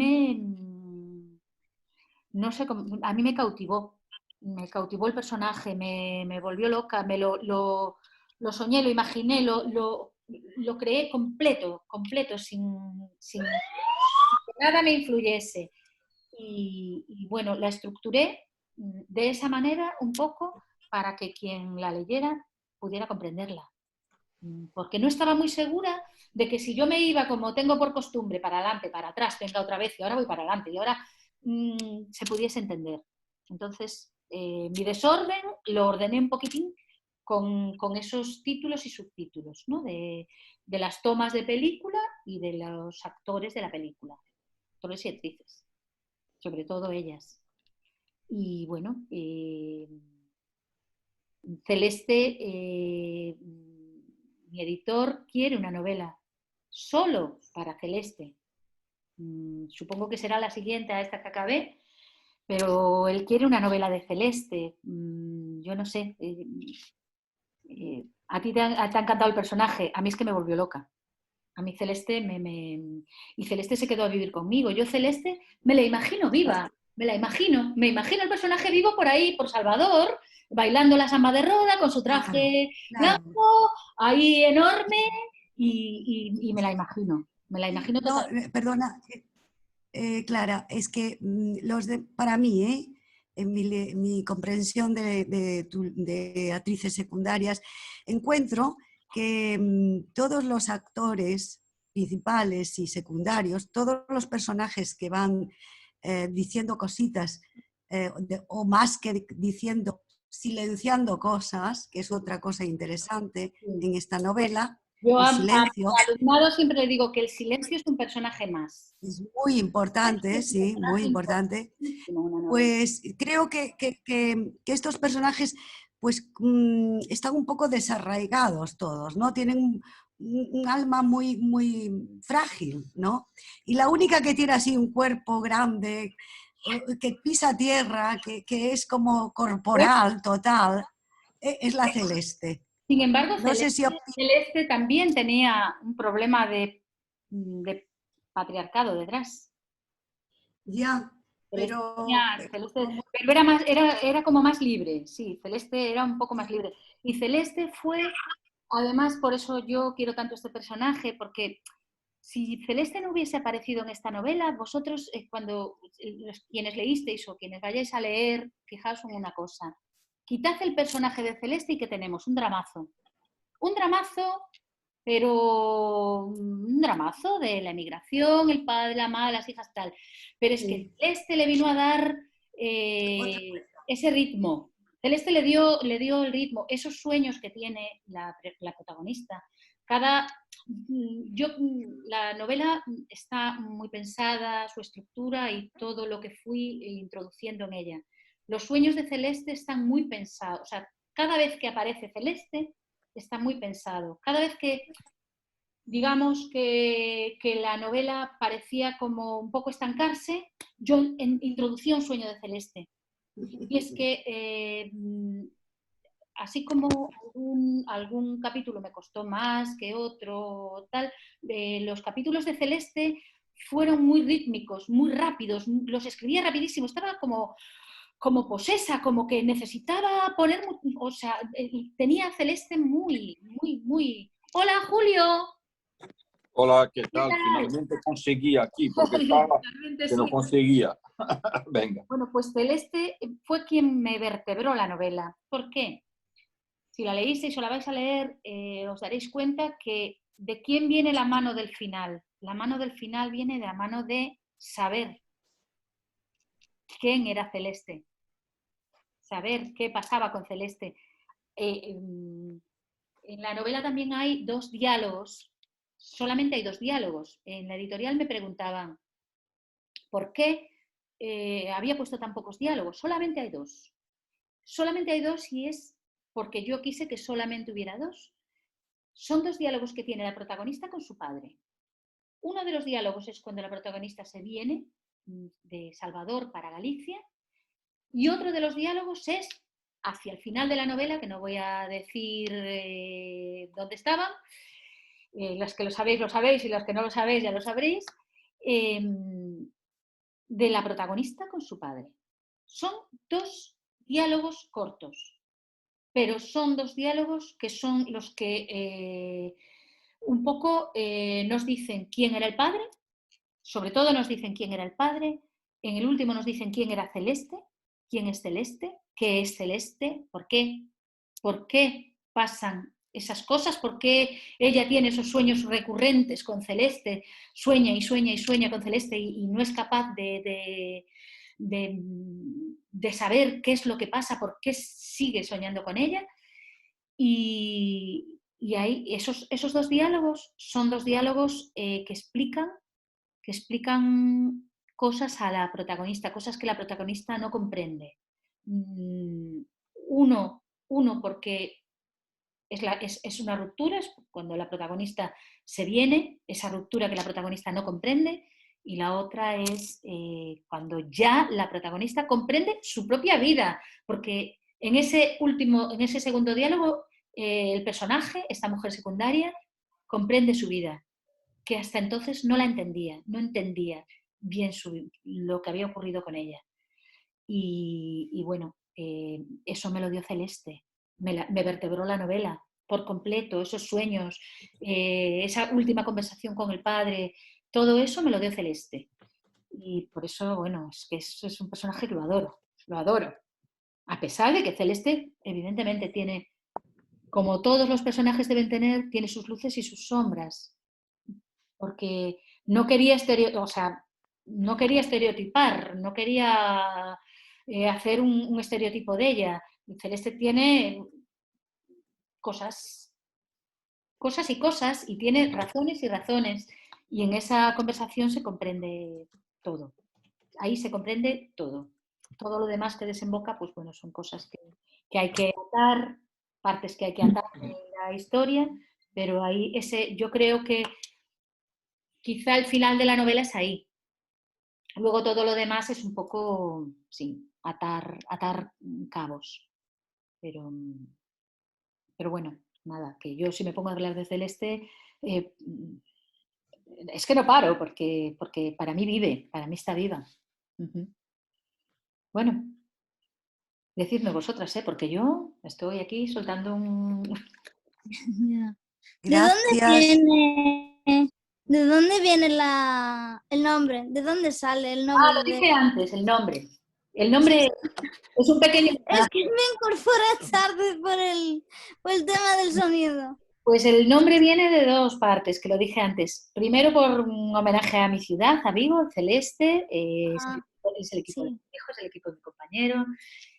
no sé, a mí me cautivó el personaje, me volvió loca, lo soñé, lo imaginé, lo creé completo, sin que nada me influyese. Y bueno, la estructuré de esa manera un poco para que quien la leyera pudiera comprenderla. Porque no estaba muy segura de que si yo me iba como tengo por costumbre, para adelante, para atrás, venga otra vez, y ahora voy para adelante, y ahora se pudiese entender. Entonces, mi desorden lo ordené un poquitín con esos títulos y subtítulos, ¿no? De las tomas de película y de los actores de la película, actores y actrices, sobre todo ellas. Y bueno, Celeste, mi editor quiere una novela solo para Celeste. Supongo que será la siguiente a esta que acabé, pero él quiere una novela de Celeste. Yo no sé. A ti te ha encantado el personaje, a mí es que me volvió loca. A mí Celeste y Celeste se quedó a vivir conmigo. Yo Celeste me la imagino viva, me imagino el personaje vivo por ahí, por Salvador, bailando la samba de roda con su traje blanco, ahí enorme, y me la imagino. No, perdona, Clara, es que para mí, en mi comprensión de actrices secundarias, encuentro que todos los actores principales y secundarios, todos los personajes que van diciendo cositas, o más que diciendo, silenciando cosas, que es otra cosa interesante en esta novela. Yo a mi alumnado siempre le digo que el silencio es un personaje más. Es muy importante, sí, muy importante. Pues creo que estos personajes pues están un poco desarraigados todos, ¿no? Tienen un alma muy, muy frágil, ¿no? Y la única que tiene así un cuerpo grande, que pisa tierra, que es como corporal, total, es la Celeste. Sin embargo, Celeste también tenía un problema de patriarcado detrás. Ya, pero... Pero era como más libre, sí, Celeste era un poco más libre. Y Celeste fue, además, por eso yo quiero tanto este personaje, porque si Celeste no hubiese aparecido en esta novela, vosotros, quienes leísteis o quienes vayáis a leer, fijaos en una cosa. Quitad el personaje de Celeste y ¿qué tenemos? Un dramazo. Un dramazo, pero un dramazo de la emigración, el padre, la madre, las hijas, tal. Pero es que Celeste le vino a dar ese ritmo. Celeste le dio el ritmo, esos sueños que tiene la protagonista. La novela está muy pensada, su estructura y todo lo que fui introduciendo en ella. Los sueños de Celeste están muy pensados. O sea, cada vez que aparece Celeste está muy pensado. Cada vez que, digamos, que la novela parecía como un poco estancarse, yo introducía un sueño de Celeste. Y es que así como algún capítulo me costó más que otro, tal, los capítulos de Celeste fueron muy rítmicos, muy rápidos, los escribía rapidísimo, estaba como posesa, como que necesitaba poner, o sea, tenía Celeste muy... ¡Hola, Julio! Hola, ¿qué tal? Finalmente conseguí aquí, porque estaba que no conseguía. Venga. Bueno, pues Celeste fue quien me vertebró la novela. ¿Por qué? Si la leísteis o la vais a leer, os daréis cuenta que ¿de quién viene la mano del final? La mano del final viene de la mano de saber quién era Celeste, saber qué pasaba con Celeste. En la novela también hay 2 diálogos, solamente hay 2 diálogos. En la editorial me preguntaban por qué había puesto tan pocos diálogos. Solamente hay 2. Solamente hay 2 y es porque yo quise que solamente hubiera 2. Son 2 diálogos que tiene la protagonista con su padre. Uno de los diálogos es cuando la protagonista se viene de Salvador para Galicia y otro de los diálogos es hacia el final de la novela, que no voy a decir dónde estaban, los que lo sabéis y los que no lo sabéis ya lo sabréis, de la protagonista con su padre. Son 2 diálogos cortos, pero son 2 diálogos que son los que un poco nos dicen quién era el padre, sobre todo nos dicen quién era el padre, en el último nos dicen quién era Celeste, quién es Celeste, qué es Celeste, por qué pasan esas cosas, por qué ella tiene esos sueños recurrentes con Celeste, sueña y sueña y sueña con Celeste y no es capaz de saber qué es lo que pasa, por qué sigue soñando con ella. Y ahí esos 2 diálogos son 2 diálogos que explican cosas a la protagonista, cosas que la protagonista no comprende. Uno porque es una ruptura, es cuando la protagonista se viene, esa ruptura que la protagonista no comprende, y la otra es cuando ya la protagonista comprende su propia vida, porque en ese segundo diálogo, el personaje, esta mujer secundaria, comprende su vida, que hasta entonces no la entendía, no entendía bien lo que había ocurrido con ella. Y bueno, eso me lo dio Celeste, me vertebró la novela por completo, esos sueños, esa última conversación con el padre, todo eso me lo dio Celeste. Y por eso, bueno, es que es un personaje que lo adoro. A pesar de que Celeste, evidentemente, tiene, como todos los personajes deben tener, tiene sus luces y sus sombras. Porque no quería estereotipar, no quería hacer un estereotipo de ella. Celeste tiene cosas y cosas, y tiene razones y razones, y en esa conversación se comprende todo. Ahí se comprende todo. Todo lo demás que desemboca, pues bueno, son cosas que hay que atar, partes que hay que atar en la historia, pero ahí yo creo que quizá el final de la novela es ahí. Luego todo lo demás es un poco, sí, atar cabos. Pero bueno, nada, que yo si me pongo a hablar de Celeste, es que no paro, porque para mí vive, para mí está viva. Bueno, decidme vosotras, porque yo estoy aquí soltando un... Gracias. ¿De dónde viene el nombre? ¿De dónde sale el nombre? Lo dije antes, el nombre. El nombre es un pequeño... Es que me incorporé tarde por el tema del sonido. Pues el nombre viene de dos partes, que lo dije antes. Primero por un homenaje a mi ciudad, a Vigo, Celeste, es el equipo de mi hijo, es el equipo de mi compañero.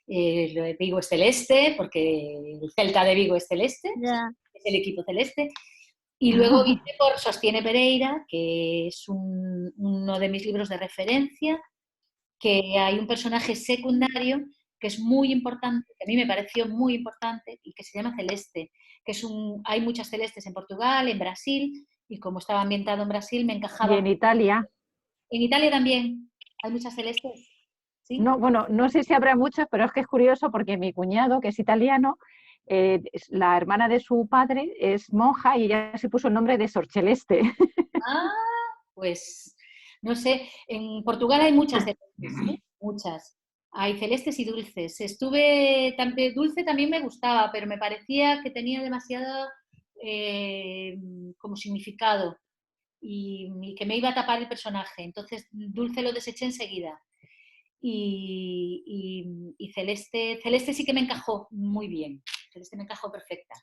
Lo de Vigo es celeste, porque el Celta de Vigo es celeste, es el equipo celeste. Y luego vine por Sostiene Pereira, que es uno de mis libros de referencia, que hay un personaje secundario que es muy importante, que a mí me pareció muy importante, y que se llama Celeste, que hay muchas celestes en Portugal, en Brasil, y como estaba ambientado en Brasil, me encajaba. Y en Italia. En Italia también hay muchas celestes. ¿Sí? No, bueno, no sé si habrá muchas, pero es que es curioso porque mi cuñado, que es italiano, la hermana de su padre es monja y ella se puso el nombre de Sor Celeste. Pues no sé, en Portugal hay muchas celestes, muchas. Hay celestes y dulces. Dulce también me gustaba, pero me parecía que tenía demasiado como significado y que me iba a tapar el personaje. Entonces, dulce lo deseché enseguida. Y Celeste sí que me encajó muy bien. Celeste me encajó perfecta.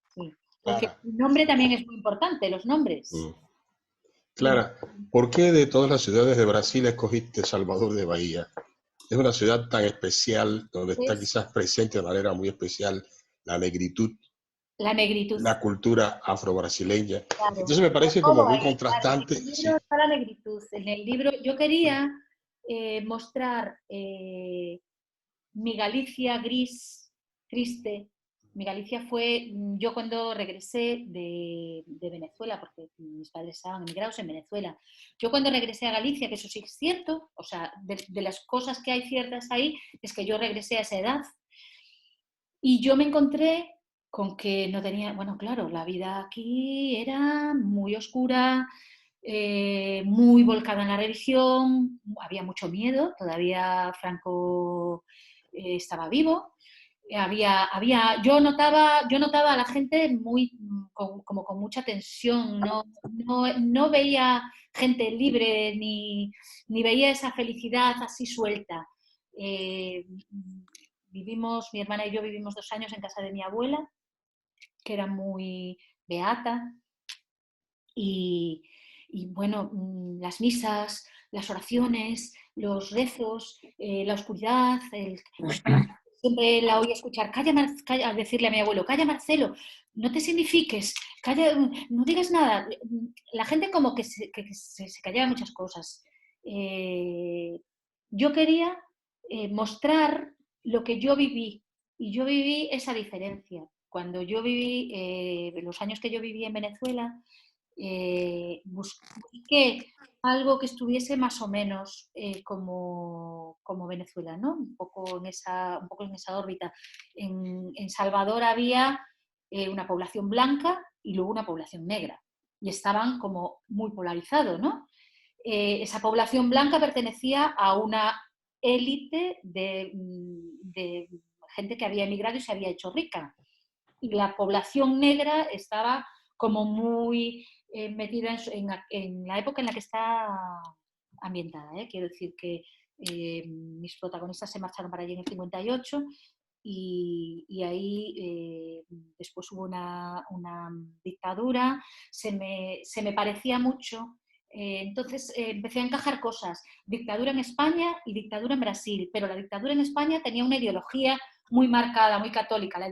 Sí. Porque el nombre también es muy importante, los nombres. Clara, ¿por qué de todas las ciudades de Brasil escogiste Salvador de Bahía? Es una ciudad tan especial, donde está quizás presente de manera muy especial la negritud, la cultura afro-brasileña. Claro. Entonces me parece como muy contrastante. En el libro está la negritud. En el libro yo quería mostrar mi Galicia gris, triste. Mi Galicia fue, yo cuando regresé de Venezuela, porque mis padres estaban emigrados en Venezuela, yo cuando regresé a Galicia, que eso sí es cierto, o sea, de las cosas que hay ciertas ahí, es que yo regresé a esa edad, y yo me encontré con que no tenía, bueno, claro, la vida aquí era muy oscura, muy volcada en la religión, había mucho miedo, todavía Franco estaba vivo. Yo notaba a la gente como con mucha tensión, no veía gente libre ni veía esa felicidad así suelta. Mi hermana y yo vivimos 2 años en casa de mi abuela, que era muy beata, y bueno, las misas, las oraciones, los rezos, la oscuridad, siempre la oía escuchar, calla, decirle a mi abuelo, calla Marcelo, no te signifiques, calla, no digas nada. La gente como que se callaba muchas cosas. Yo quería mostrar lo que yo viví, y yo viví esa diferencia. Cuando yo viví, los años que yo viví en Venezuela, busqué algo que estuviese más o menos como Venezuela, ¿no? Un poco en esa órbita. En Salvador había una población blanca y luego una población negra, y estaban como muy polarizados, ¿no? Esa población blanca pertenecía a una élite de gente que había emigrado y se había hecho rica, y la población negra estaba como muy metida en la época en la que está ambientada. Quiero decir que mis protagonistas se marcharon para allí en el 58 y ahí después hubo una dictadura, se me parecía mucho. Entonces empecé a encajar cosas, dictadura en España y dictadura en Brasil, pero la dictadura en España tenía una ideología muy marcada, muy católica. La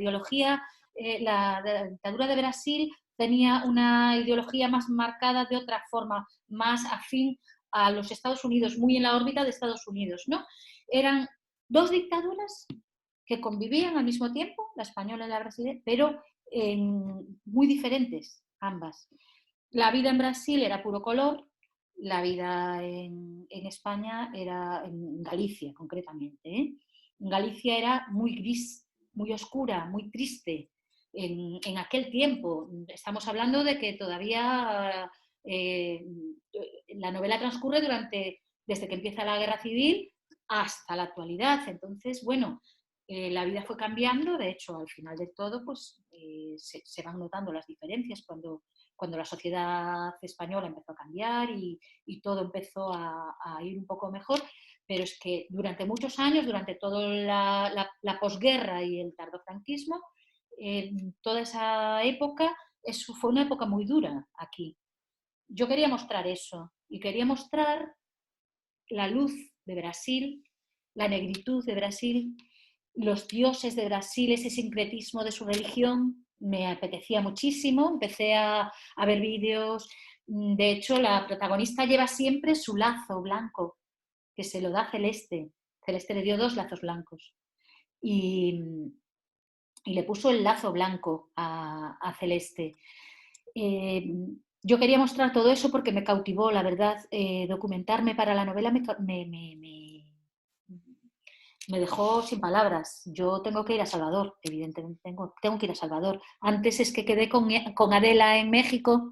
dictadura de Brasil tenía una ideología más marcada de otra forma, más afín a los Estados Unidos, muy en la órbita de Estados Unidos, ¿no? Eran 2 dictaduras que convivían al mismo tiempo, la española y la brasileña, pero muy diferentes ambas. La vida en Brasil era puro color, la vida en España era, en Galicia concretamente, en Galicia era muy gris, muy oscura, muy triste. En aquel tiempo, estamos hablando de que todavía la novela transcurre desde que empieza la guerra civil hasta la actualidad. Entonces, bueno, la vida fue cambiando, de hecho, al final de todo, pues se van notando las diferencias cuando la sociedad española empezó a cambiar y todo empezó a ir un poco mejor, pero es que durante muchos años, durante toda la posguerra y el tardofranquismo, toda esa época, fue una época muy dura aquí. Yo quería mostrar eso y quería mostrar la luz de Brasil, la negritud de Brasil, los dioses de Brasil, ese sincretismo de su religión. Me apetecía muchísimo, empecé a ver vídeos. De hecho, la protagonista lleva siempre su lazo blanco, que se lo da Celeste. Celeste le dio 2 lazos blancos. Y le puso el lazo blanco a Celeste. Yo quería mostrar todo eso porque me cautivó, la verdad. Documentarme para la novela me dejó sin palabras. Yo tengo que ir a Salvador, evidentemente tengo que ir a Salvador. Antes es que quedé con Adela en México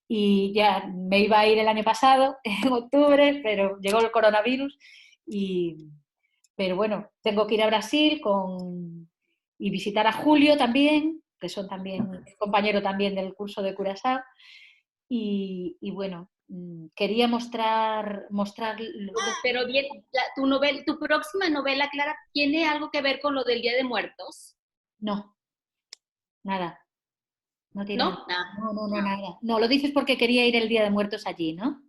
y ya me iba a ir el año pasado, en octubre, pero llegó el coronavirus. Pero bueno, tengo que ir a Brasil y visitar a Julio también, que son también compañero también del curso de Curaçao. Y bueno, quería mostrar... Pero bien, tu próxima novela, Clara, ¿tiene algo que ver con lo del Día de Muertos? No, nada. No tiene ¿No? Nada. No, lo dices porque quería ir el Día de Muertos allí, ¿no?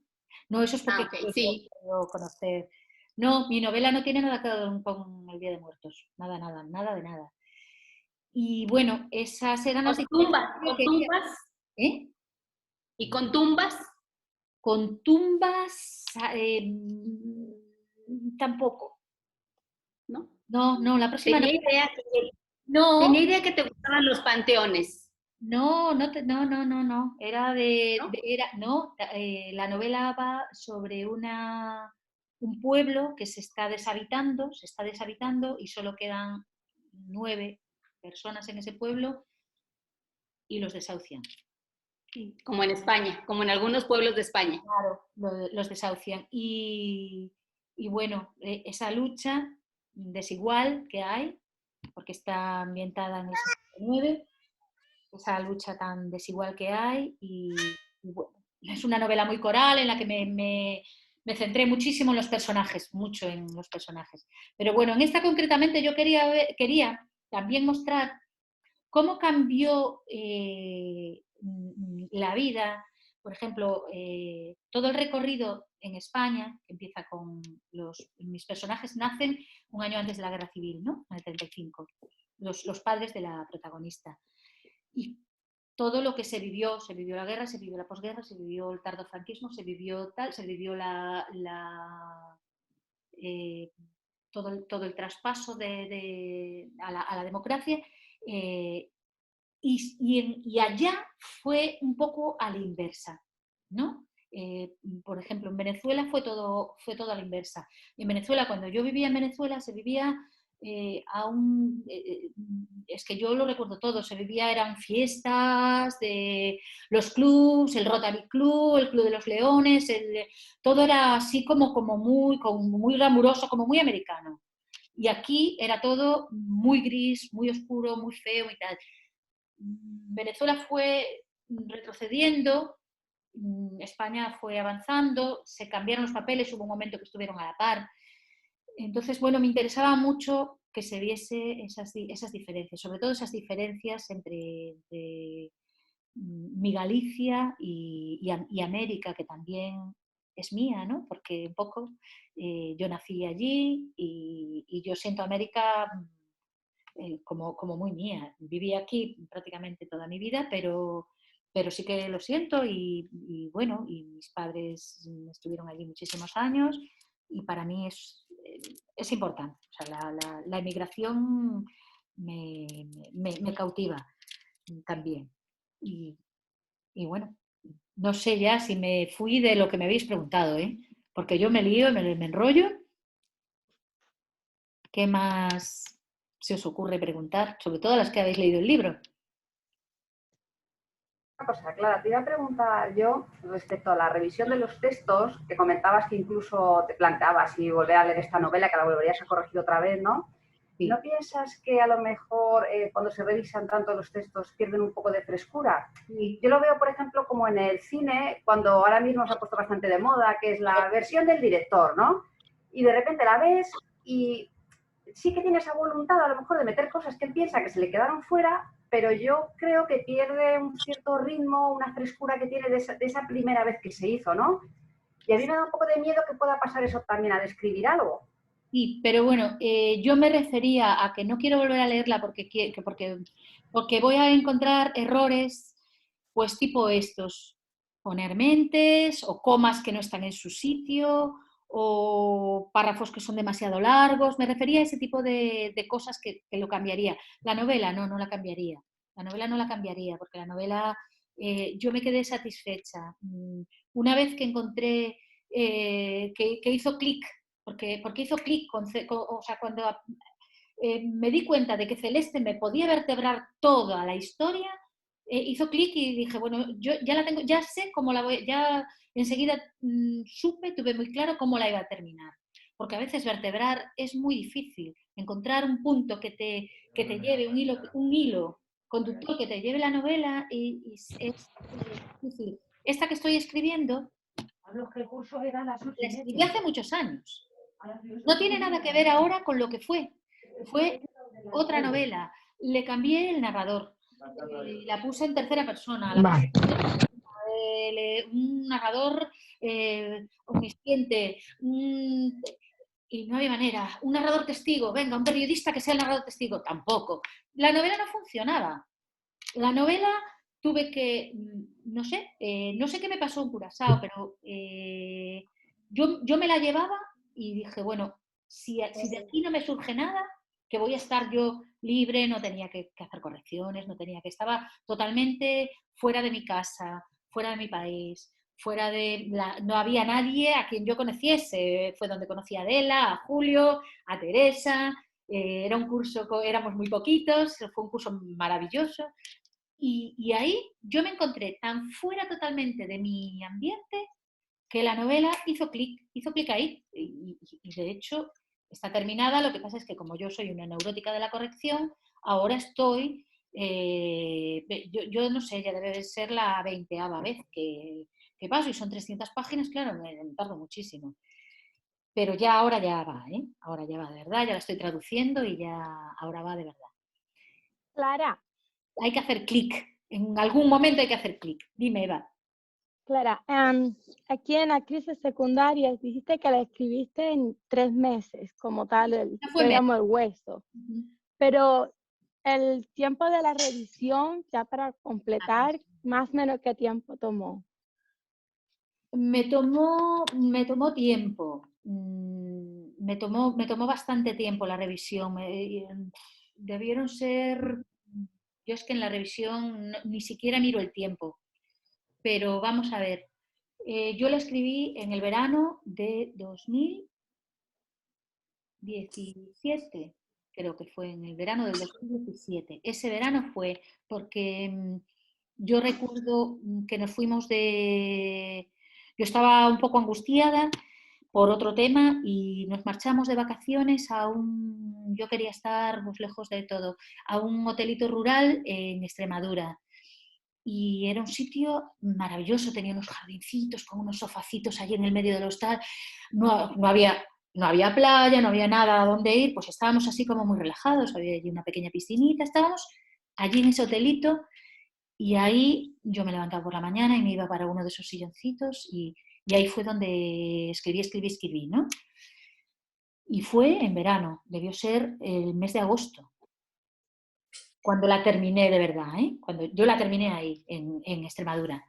No, eso es porque sí. quiero conocer. No, mi novela no tiene nada que ver con el Día de Muertos. Nada de nada. Y bueno, esas eran las... ¿Con tumbas? ¿Eh? ¿Y con tumbas? Con tumbas tampoco. ¿No? No, la próxima... Tenía idea que te gustaban los panteones. No. Era la novela va sobre un pueblo que se está deshabitando y solo quedan 9 personas en ese pueblo y los desahucian. Como en España, como en algunos pueblos de España. Claro, los desahucian. Y bueno, esa lucha desigual que hay, porque está ambientada en el 69, esa lucha tan desigual que hay y bueno, es una novela muy coral en la que me centré muchísimo en los personajes, mucho en los personajes. Pero bueno, en esta concretamente yo quería también mostrar cómo cambió la vida, por ejemplo, todo el recorrido en España, que empieza con mis personajes nacen un año antes de la Guerra Civil, ¿no? En el 35, los padres de la protagonista. Y todo lo que se vivió la guerra, se vivió la posguerra, se vivió el tardofranquismo, se vivió todo el traspaso a la democracia. Y allá fue un poco a la inversa, ¿no? Por ejemplo, en Venezuela fue todo a la inversa. En Venezuela, cuando yo vivía en Venezuela, se vivía es que yo lo recuerdo todo, eran fiestas de los clubs, el Rotary Club, el Club de los Leones, todo era así como muy glamuroso, como muy americano. Y aquí era todo muy gris, muy oscuro, muy feo y tal. Venezuela fue retrocediendo, España fue avanzando, se cambiaron los papeles, hubo un momento que estuvieron a la par. Entonces, bueno, me interesaba mucho que se viese esas diferencias, sobre todo esas diferencias entre mi Galicia y América, que también es mía, ¿no? Porque un poco yo nací allí y yo siento América como muy mía. Viví aquí prácticamente toda mi vida, pero sí que lo siento y bueno, y mis padres estuvieron allí muchísimos años y para mí es importante. O sea, la emigración me cautiva también. Y bueno, no sé ya si me fui de lo que me habéis preguntado, ¿eh? Porque yo me lío, me enrollo. ¿Qué más se os ocurre preguntar? Sobre todo a las que habéis leído el libro. cosa, Clara, te iba a preguntar yo respecto a la revisión de los textos, que comentabas que incluso te planteabas si volver a leer esta novela, que la volverías a corregir otra vez, ¿no? Sí. ¿No piensas que a lo mejor cuando se revisan tanto los textos pierden un poco de frescura? Sí. Yo lo veo, por ejemplo, como en el cine, cuando ahora mismo se ha puesto bastante de moda, que es la versión del director, ¿no? Y de repente la ves y sí que tiene esa voluntad a lo mejor de meter cosas que él piensa que se le quedaron fuera, pero yo creo que pierde un cierto ritmo, una frescura que tiene de esa primera vez que se hizo, ¿no? Y a mí me da un poco de miedo que pueda pasar eso también a describir algo. Sí, pero bueno, yo me refería a que no quiero volver a leerla porque voy a encontrar errores, pues tipo estos, poner mentes o comas que no están en su sitio o párrafos que son demasiado largos. Me refería a ese tipo de cosas que lo cambiaría. La novela no la cambiaría. La novela no la cambiaría porque la novela yo me quedé satisfecha. Una vez que encontré que hizo clic, porque hizo clic, o sea, cuando me di cuenta de que Celeste me podía vertebrar toda la historia, hizo clic y dije, bueno, yo ya la tengo, ya sé cómo la voy, ya enseguida tuve muy claro cómo la iba a terminar. Porque a veces vertebrar es muy difícil, encontrar un punto que te lleve, un hilo conductor que te lleve la novela y es difícil. Esta que estoy escribiendo, la escribí hace muchos años. No tiene nada que ver ahora con lo que fue. Fue otra novela. Le cambié el narrador. La puse en tercera persona. Un narrador omnisciente. Y no había manera. Un narrador testigo. Venga, un periodista que sea el narrador testigo. Tampoco. La novela no funcionaba. La novela tuve que, no sé qué me pasó en Curazao, pero yo me la llevaba y dije, bueno, si de aquí no me surge nada, que voy a estar yo libre, no tenía que hacer correcciones, estaba totalmente fuera de mi casa, fuera de mi país, no había nadie a quien yo conociese. Fue donde conocí a Adela, a Julio, a Teresa. Era un curso, éramos muy poquitos, fue un curso maravilloso. Y ahí yo me encontré tan fuera totalmente de mi ambiente que la novela hizo clic ahí. Y de hecho está terminada. Lo que pasa es que como yo soy una neurótica de la corrección, ahora estoy, yo no sé, ya debe ser la 20ª vez que paso y son 300 páginas, claro, me tardo muchísimo. Pero ahora ya va, ¿eh? Ahora ya va de verdad, ya la estoy traduciendo y ahora va de verdad. Clara. Hay que hacer clic. En algún momento hay que hacer clic. Dime, Eva. Clara, aquí en la crisis secundaria dijiste que la escribiste en 3 meses, como tal, el hueso. Pero el tiempo de la revisión, ya para completar, más o menos, ¿qué tiempo tomó? Me tomó tiempo. Me tomó bastante tiempo la revisión. Debieron ser... Yo es que en la revisión ni siquiera miro el tiempo. Pero vamos a ver. Yo la escribí en el verano de 2017. Creo que fue en el verano del 2017. Ese verano fue porque yo recuerdo que nos fuimos Yo estaba un poco angustiada por otro tema y nos marchamos de vacaciones yo quería estar muy lejos de todo, a un hotelito rural en Extremadura. Y era un sitio maravilloso, tenía unos jardincitos con unos sofacitos allí en el medio del hostal. No había playa, no había nada a dónde ir, pues estábamos así como muy relajados, había allí una pequeña piscinita, estábamos allí en ese hotelito y ahí yo me levantaba por la mañana y me iba para uno de esos silloncitos y ahí fue donde escribí, ¿no? Y fue en verano, debió ser el mes de agosto, cuando la terminé de verdad, ¿eh? Cuando yo la terminé ahí, en Extremadura.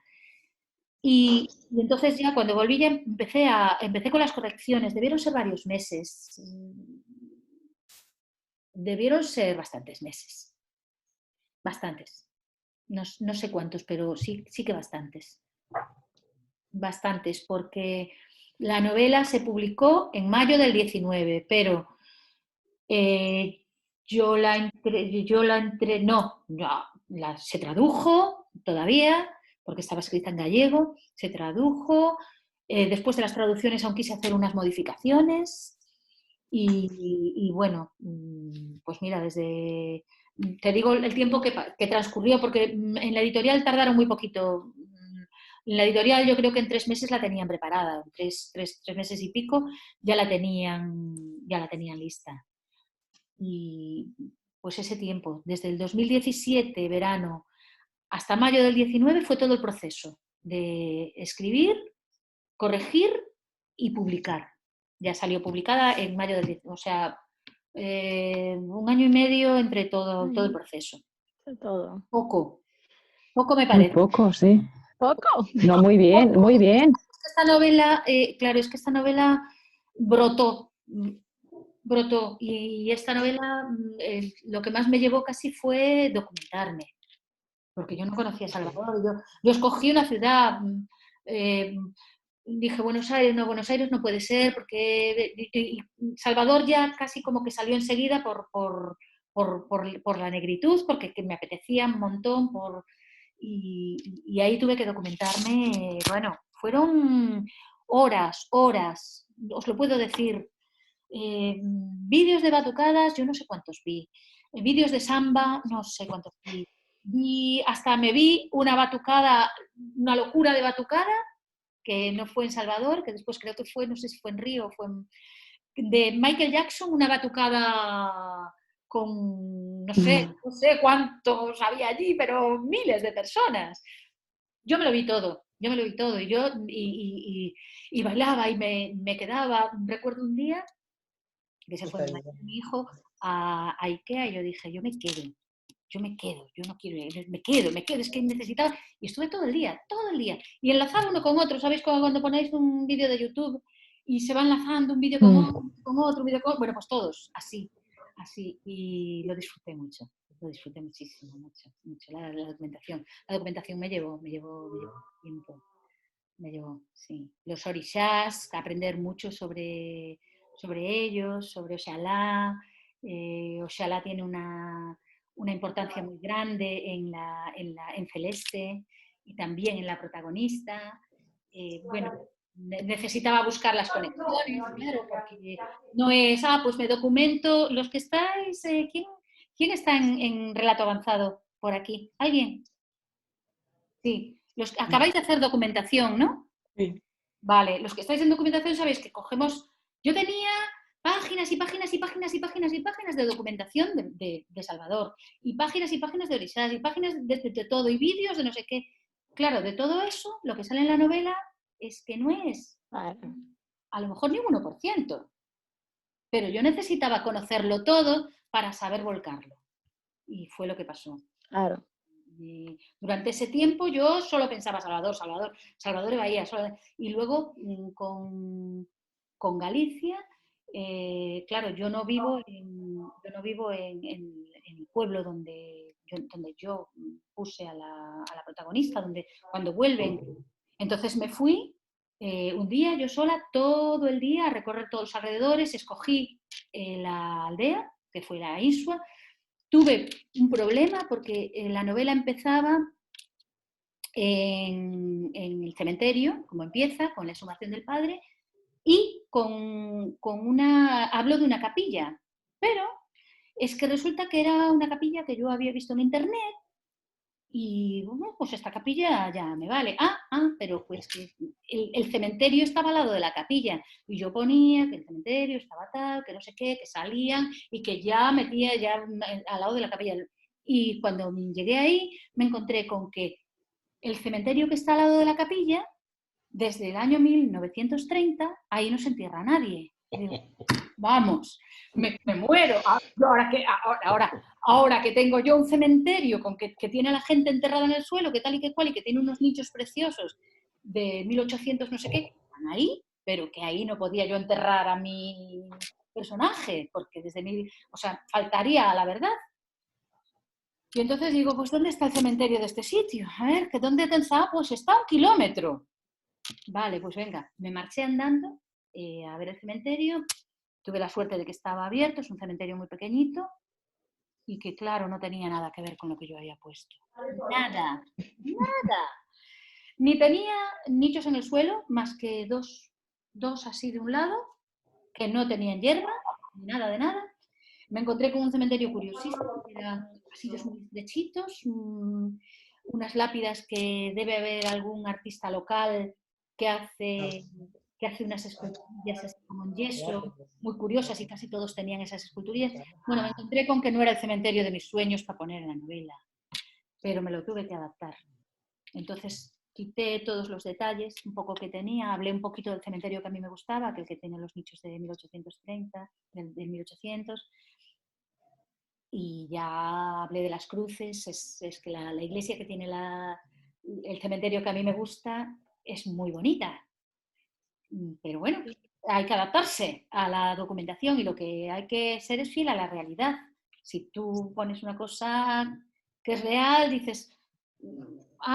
Y entonces ya cuando volví ya empecé con las correcciones. Debieron ser varios meses. Debieron ser bastantes meses. Bastantes. No sé cuántos, pero sí que bastantes. Bastantes, porque la novela se publicó en mayo del 19, pero se tradujo todavía porque estaba escrita en gallego, se tradujo, después de las traducciones aún quise hacer unas modificaciones y bueno, pues mira, te digo el tiempo que transcurrió, porque en la editorial tardaron muy poquito. En la editorial yo creo que en 3 meses la tenían preparada, 3 meses y pico ya la tenían lista. Y pues ese tiempo, desde el 2017, verano, hasta mayo del 19 fue todo el proceso de escribir, corregir y publicar. Ya salió publicada en mayo del 19, o sea, 1 año y medio entre todo el proceso. Todo. Poco me parece. Muy poco, sí. ¿Poco? No, muy bien, muy bien. Esta novela, claro, es que esta novela brotó. Y esta novela lo que más me llevó casi fue documentarme, porque yo no conocía Salvador. Yo escogí una ciudad, dije Buenos Aires no puede ser, porque Salvador ya casi como que salió enseguida por la negritud, porque me apetecía un montón, y ahí tuve que documentarme. Bueno, fueron horas, os lo puedo decir. Vídeos de batucadas, yo no sé cuántos vi. Vídeos de samba, no sé cuántos vi. Hasta me vi una batucada, una locura de batucada, que no fue en Salvador, que después creo que fue, no sé si fue en Río, de Michael Jackson, una batucada con no sé cuántos había allí, pero miles de personas. Yo me lo vi todo, y bailaba y me quedaba. Recuerdo un día que se fue mi hijo a Ikea y yo dije, yo me quedo, yo no quiero ir, me quedo, es que necesitaba, y estuve todo el día, y enlazaba uno con otro. ¿Sabéis cuando ponéis un vídeo de YouTube y se va enlazando un vídeo con otro, bueno, pues todos, así, y lo disfruté mucho, muchísimo, mucho, la documentación. La documentación me llevó tiempo, sí. Los orishas, aprender mucho sobre ellos, sobre Oxalá. Oxalá tiene una importancia muy grande en Celeste y también en la protagonista. Bueno, necesitaba buscar las conexiones, claro, porque no es, pues me documento. Los que estáis, ¿quién está en relato avanzado por aquí? ¿Alguien? Sí, acabáis de hacer documentación, ¿no? Sí. Vale, los que estáis en documentación sabéis que yo tenía páginas y páginas y páginas y páginas y páginas de documentación de Salvador, y páginas de Orishas, y páginas de todo, y vídeos de no sé qué. Claro, de todo eso, lo que sale en la novela es que no es a lo mejor ni un 1%, pero yo necesitaba conocerlo todo para saber volcarlo, y fue lo que pasó. Claro. Y durante ese tiempo yo solo pensaba Salvador y Bahía, y luego con Galicia, claro, yo no vivo en el pueblo donde yo puse a la protagonista, cuando vuelven. Entonces me fui un día yo sola todo el día a recorrer todos los alrededores. Escogí la aldea, que fue la Insua. Tuve un problema porque la novela empezaba en el cementerio, como empieza, con la exhumación del padre, y hablo de una capilla, pero es que resulta que era una capilla que yo había visto en internet, y bueno, pues esta capilla ya me vale. Pero pues el cementerio estaba al lado de la capilla, y yo ponía que el cementerio estaba tal, que no sé qué, que salían, y que ya metía ya al lado de la capilla. Y cuando llegué ahí me encontré con que el cementerio que está al lado de la capilla, desde el año 1930, ahí no se entierra a nadie. Y digo, vamos, me muero. Ahora que tengo yo un cementerio que tiene a la gente enterrada en el suelo, que tal y que cual, y que tiene unos nichos preciosos de 1800 no sé qué, están ahí, pero que ahí no podía yo enterrar a mi personaje, porque faltaría a la verdad. Y entonces digo, pues ¿dónde está el cementerio de este sitio? A ver, ¿que dónde está? Pues está a 1 kilómetro. Vale, pues venga, me marché andando a ver el cementerio. Tuve la suerte de que estaba abierto, es un cementerio muy pequeñito, y que claro, no tenía nada que ver con lo que yo había puesto. Nada. Ni tenía nichos en el suelo, más que dos así de un lado, que no tenían hierba, ni nada de nada. Me encontré con un cementerio curiosísimo, que era pasillos muy estrechitos, unas lápidas que debe haber algún artista local que hace unas esculturillas así como en yeso, muy curiosas, y casi todos tenían esas esculturillas. Bueno, me encontré con que no era el cementerio de mis sueños para poner en la novela, pero me lo tuve que adaptar. Entonces quité todos los detalles un poco que tenía, hablé un poquito del cementerio que a mí me gustaba, que el que tiene los nichos de 1830, del 1800, y ya hablé de las cruces. Es que la iglesia que tiene el cementerio que a mí me gusta es muy bonita, pero bueno, hay que adaptarse a la documentación y lo que hay que ser es fiel a la realidad. Si tú pones una cosa que es real, dices,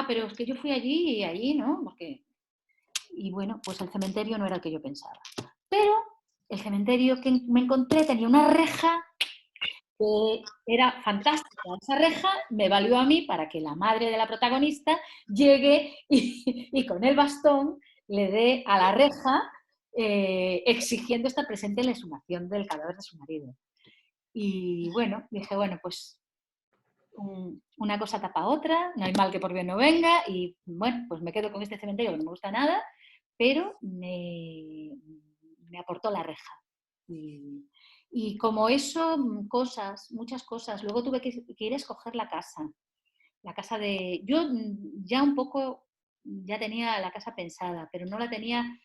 pero es que yo fui allí y allí, ¿no? Y bueno, pues el cementerio no era el que yo pensaba. Pero el cementerio que me encontré tenía una reja que era fantástica. Esa reja me valió a mí para que la madre de la protagonista llegue y con el bastón le dé a la reja exigiendo estar presente en la exhumación del cadáver de su marido. Y bueno, dije, bueno, pues una cosa tapa otra, no hay mal que por bien no venga, y bueno, pues me quedo con este cementerio que no me gusta nada, pero me aportó la reja. Y como eso, muchas cosas. Luego tuve que ir a escoger la casa. Yo ya un poco, ya tenía la casa pensada, pero no la tenía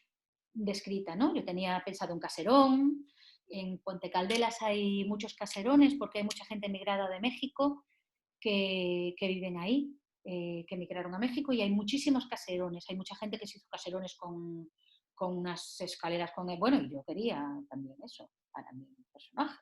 descrita, ¿no? Yo tenía pensado un caserón. En Puente Caldelas hay muchos caserones porque hay mucha gente emigrada de México que viven ahí, que emigraron a México, y hay muchísimos caserones. Hay mucha gente que se hizo caserones con unas escaleras bueno, y yo quería también eso para mi personaje.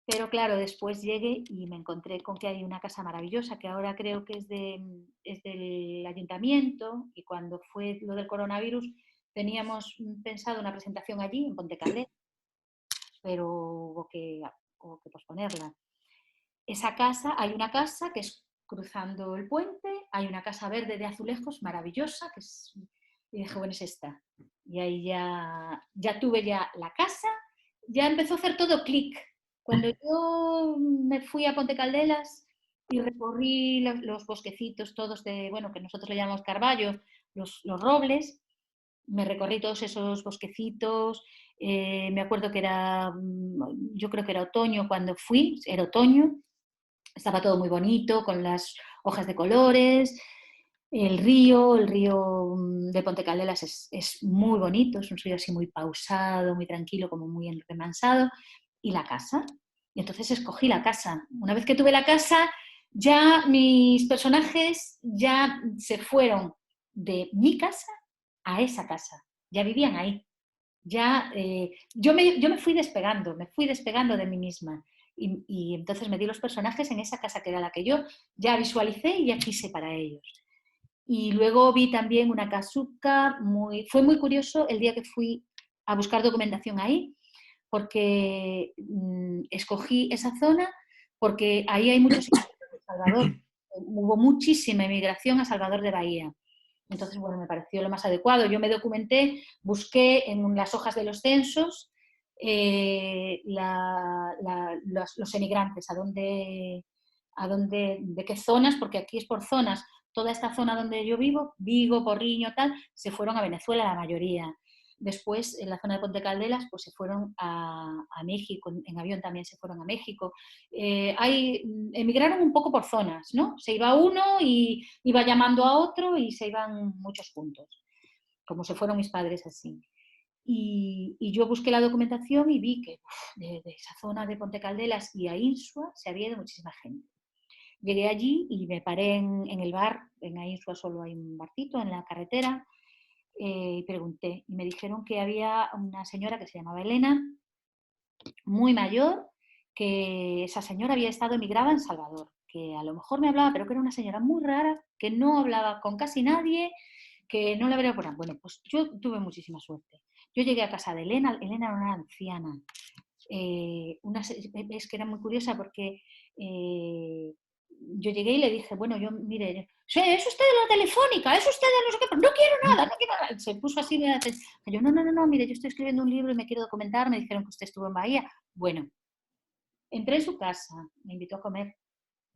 Pero claro, después llegué y me encontré con que hay una casa maravillosa que ahora creo que es del ayuntamiento, y cuando fue lo del coronavirus teníamos pensado una presentación allí en Puente Caldelas, pero hubo que posponerla. Esa casa, hay una casa que es cruzando el puente, hay una casa verde de azulejos maravillosa, y dije, bueno, es esta. Y ahí ya tuve ya la casa, ya empezó a hacer todo clic. Cuando yo me fui a Puente Caldelas y recorrí los bosquecitos todos que nosotros le llamamos carballos, los robles, me recorrí todos esos bosquecitos. Me acuerdo que yo creo que era otoño cuando fui, era otoño, estaba todo muy bonito, con las hojas de colores. El río de Puente Caldelas es muy bonito, es un río así muy pausado, muy tranquilo, como muy remansado. Y la casa. Y entonces escogí la casa. Una vez que tuve la casa, ya mis personajes ya se fueron de mi casa a esa casa. Ya vivían ahí. Yo me fui despegando de mí misma. Y entonces me di los personajes en esa casa que era la que yo ya visualicé y ya quise para ellos. Y luego vi también una casuca, fue muy curioso el día que fui a buscar documentación ahí, porque escogí esa zona porque ahí hay muchos inmigrantes de Salvador. Hubo muchísima inmigración a Salvador de Bahía. Entonces, bueno, me pareció lo más adecuado. Yo me documenté, busqué en las hojas de los censos los emigrantes, de qué zonas, porque aquí es por zonas. Toda esta zona donde yo vivo, Vigo, Porriño, tal, se fueron a Venezuela la mayoría. Después, en la zona de Puente Caldelas, pues se fueron a México, en avión también se fueron a México. Emigraron un poco por zonas, ¿no? Se iba uno y iba llamando a otro y se iban muchos juntos, como se fueron mis padres así. Y yo busqué la documentación y vi que de esa zona de Puente Caldelas y a Insua se había ido muchísima gente. Llegué allí y me paré en el bar, en Insua solo hay un barcito en la carretera, y pregunté. Y me dijeron que había una señora que se llamaba Elena, muy mayor, que esa señora había estado emigrada en Salvador, que a lo mejor me hablaba, pero que era una señora muy rara, que no hablaba con casi nadie, que no la vería por ahí. Bueno, pues yo tuve muchísima suerte. Yo llegué a casa de Elena. Elena era una anciana. Es que era muy curiosa porque yo llegué y le dije, bueno, yo, mire, sí, es usted de la Telefónica, es usted de no sé qué, pero no quiero nada, no quiero nada. Se puso así, yo, no, mire, yo estoy escribiendo un libro y me quiero documentar, me dijeron que usted estuvo en Bahía. Bueno, entré en su casa, me invitó a comer.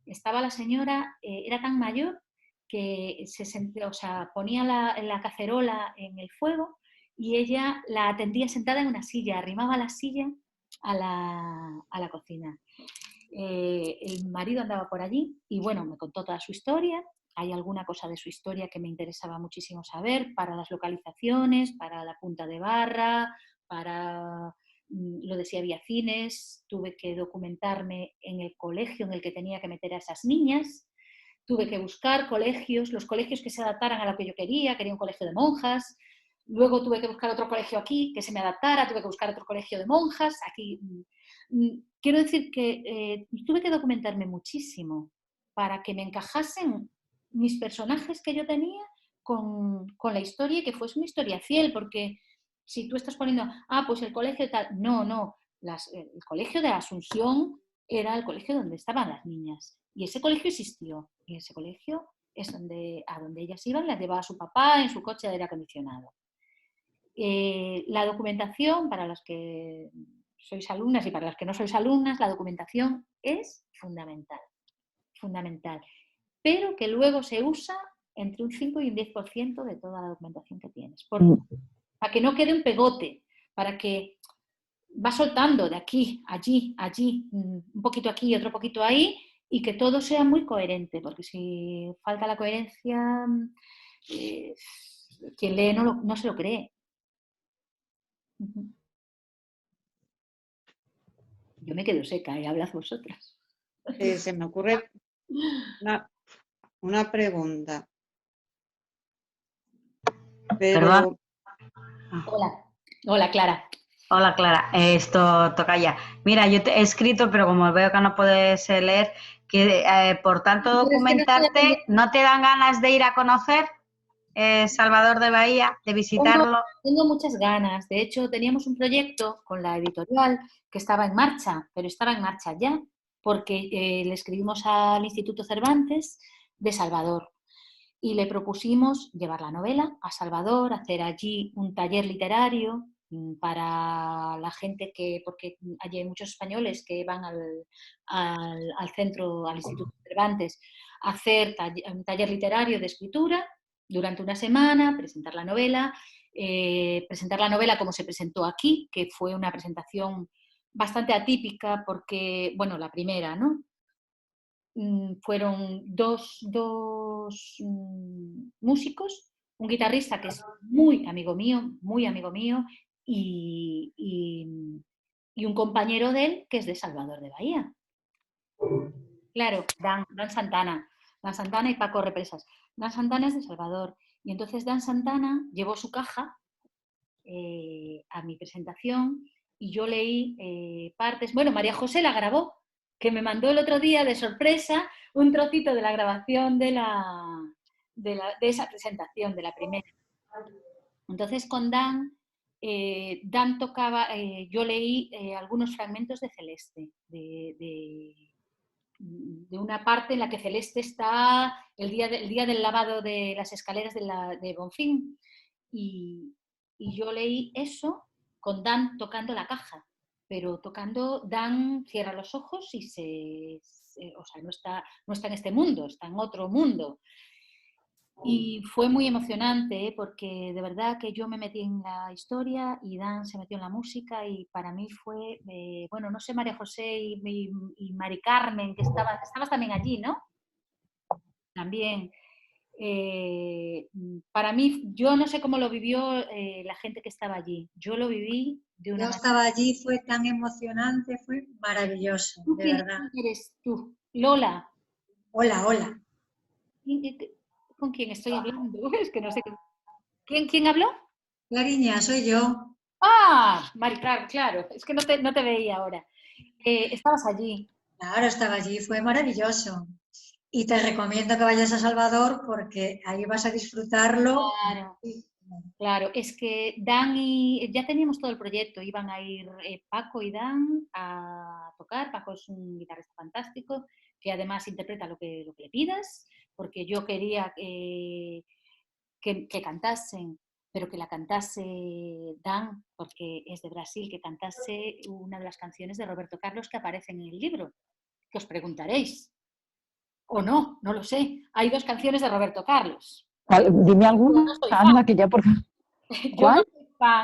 Estaba la señora, era tan mayor que se sentía, o sea, ponía la cacerola en el fuego y ella la atendía sentada en una silla, arrimaba la silla a la cocina. El marido andaba por allí y bueno, me contó toda su historia. Hay alguna cosa de su historia que me interesaba muchísimo saber para las localizaciones, para la punta de barra, para lo de si había cines. Tuve que documentarme en el colegio en el que tenía que meter a esas niñas. Tuve que buscar colegios, los colegios que se adaptaran a lo que yo quería un colegio de monjas. Luego tuve que buscar otro colegio aquí que se me adaptara, tuve que buscar otro colegio de monjas. Aquí quiero decir que tuve que documentarme muchísimo para que me encajasen mis personajes que yo tenía con la historia y que fuese una historia fiel, porque si tú estás poniendo, pues el colegio tal, no, el colegio de Asunción era el colegio donde estaban las niñas y ese colegio existió y ese colegio es a donde ellas iban, las llevaba su papá en su coche de aire acondicionado. La documentación, para las que sois alumnas y para las que no sois alumnas, la documentación es fundamental, pero que luego se usa entre un 5 y un 10% de toda la documentación que tienes, para que no quede un pegote, para que va soltando de aquí, allí, un poquito aquí, otro poquito ahí, y que todo sea muy coherente, porque si falta la coherencia, quien lee no se lo cree. Yo me quedo seca y hablad vosotras. Se me ocurre una pregunta. ¿Perdón? Hola, Clara. Hola, Clara. Esto toca ya. Mira, yo te he escrito, pero como veo que no puedes leer, que por tanto documentarte, ¿no te dan ganas de ir a conocer Salvador de Bahía, de visitarlo? Tengo muchas ganas. De hecho, teníamos un proyecto con la editorial que estaba en marcha, pero estaba en marcha ya, porque le escribimos al Instituto Cervantes de Salvador y le propusimos llevar la novela a Salvador, hacer allí un taller literario para la gente porque allí hay muchos españoles que van al centro, al Instituto Cervantes, hacer un taller literario de escritura durante una semana, presentar la novela como se presentó aquí, que fue una presentación bastante atípica porque, bueno, la primera, ¿no? Fueron dos músicos, un guitarrista que es muy amigo mío, y un compañero de él que es de Salvador de Bahía. Claro, Dan Santana y Paco Represas. Dan Santana es de Salvador. Y entonces Dan Santana llevó su caja a mi presentación y yo leí partes. Bueno, María José la grabó, que me mandó el otro día de sorpresa un trocito de la grabación de esa presentación, de la primera. Entonces con Dan tocaba, yo leí algunos fragmentos de Celeste, de una parte en la que Celeste está el día del lavado de las escaleras de Bonfim, y yo leí eso con Dan tocando la caja, pero Dan cierra los ojos y o sea, no está en este mundo, está en otro mundo. Y fue muy emocionante porque de verdad que yo me metí en la historia y Dan se metió en la música y para mí fue, bueno, no sé, María José y Mari Carmen, que estabas también allí, ¿no? También. Para mí, yo no sé cómo lo vivió la gente que estaba allí. Yo lo viví de una manera. Yo estaba allí, fue tan emocionante, fue maravilloso, de verdad. ¿Quién eres tú? Lola. Hola. ¿Con quién estoy hablando? Es que no sé. ¿Quién habló? Clariña, soy yo. Mari, claro. Es que no te veía ahora. Estabas allí. Claro, estaba allí, fue maravilloso. Y te recomiendo que vayas a Salvador porque ahí vas a disfrutarlo Claro, es que Dan y ya teníamos todo el proyecto, iban a ir Paco y Dan a tocar. Paco es un guitarrista fantástico que además interpreta lo que le pidas, porque yo quería que cantasen, pero que la cantase Dan, porque es de Brasil, que cantase una de las canciones de Roberto Carlos que aparecen en el libro, que os preguntaréis. O no, no lo sé. Hay 2 canciones de Roberto Carlos. Dime alguna, anda, que ya por... ¿Cuál?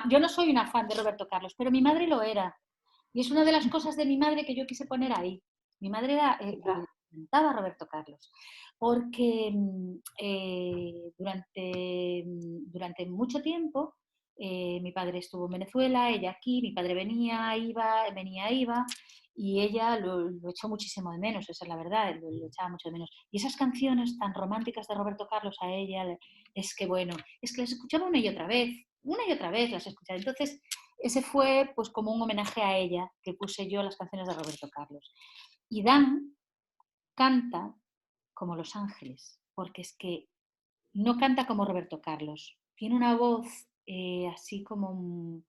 Yo no soy una fan de Roberto Carlos, pero mi madre lo era. Y es una de las cosas de mi madre que yo quise poner ahí. Mi madre cantaba a Roberto Carlos, porque durante mucho tiempo mi padre estuvo en Venezuela, ella aquí, mi padre venía, iba, y ella lo echó muchísimo de menos, esa es la verdad, lo echaba mucho de menos. Y esas canciones tan románticas de Roberto Carlos a ella, es que las escuchaba una y otra vez las escuchaba. Entonces, ese fue pues como un homenaje a ella, que puse yo las canciones de Roberto Carlos. Y Dan canta como Los Ángeles, porque es que no canta como Roberto Carlos. Tiene una voz así como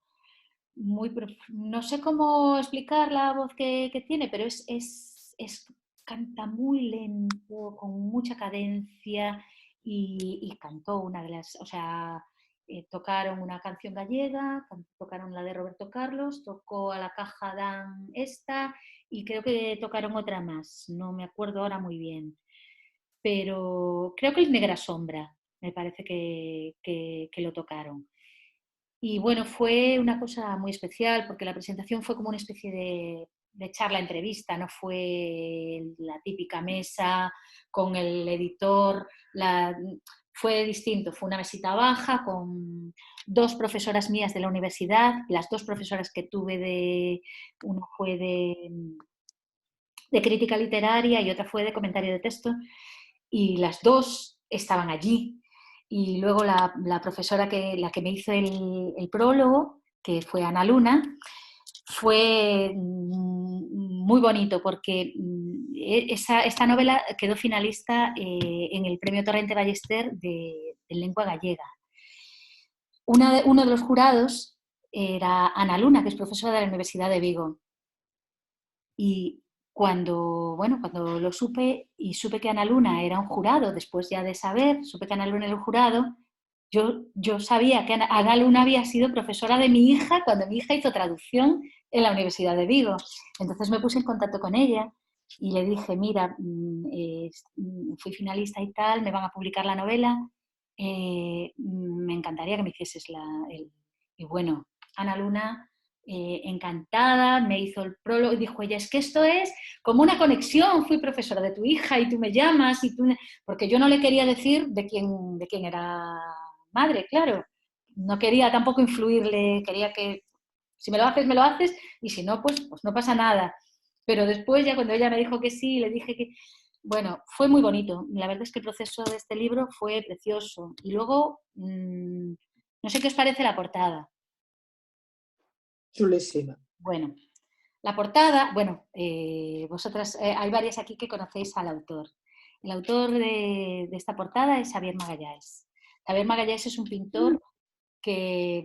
muy... No sé cómo explicar la voz que tiene, pero canta muy lento, con mucha cadencia, y cantó una de las... O sea, tocaron una canción gallega, tocaron la de Roberto Carlos, tocó a la caja Dan esta, y creo que tocaron otra más, no me acuerdo ahora muy bien. Pero creo que el Negra Sombra, me parece que lo tocaron. Y bueno, fue una cosa muy especial porque la presentación fue como una especie de charla-entrevista, no fue la típica mesa con el editor, fue distinto, fue una mesita baja con 2 profesoras mías de la universidad, las 2 profesoras que tuve, una fue de crítica literaria y otra fue de comentario de texto, y las 2 estaban allí. Y luego la profesora la que me hizo el prólogo, que fue Ana Luna, fue muy bonito porque esta novela quedó finalista en el Premio Torrente Ballester de lengua gallega. Uno de los jurados era Ana Luna, que es profesora de la Universidad de Vigo. Y cuando lo supe, y supe que Ana Luna era un jurado, después ya de saber, supe que Ana Luna era un jurado, yo sabía que Ana Luna había sido profesora de mi hija cuando mi hija hizo traducción en la Universidad de Vigo. Entonces me puse en contacto con ella y le dije, mira, fui finalista y tal, me van a publicar la novela, me encantaría que me hicieses Y bueno, Ana Luna... encantada, me hizo el prólogo y dijo ella, es que esto es como una conexión, fui profesora de tu hija y tú me llamas, porque yo no le quería decir de quién era madre, claro, no quería tampoco influirle, quería que si me lo haces y si no, pues no pasa nada. Pero después ya cuando ella me dijo que sí, le dije que... Bueno, fue muy bonito, la verdad es que el proceso de este libro fue precioso. Y luego, no sé qué os parece la portada. Chulísima. Bueno, la portada, vosotras, hay varias aquí que conocéis al autor. El autor de esta portada es Xavier Magalhães. Xavier Magalhães es un pintor que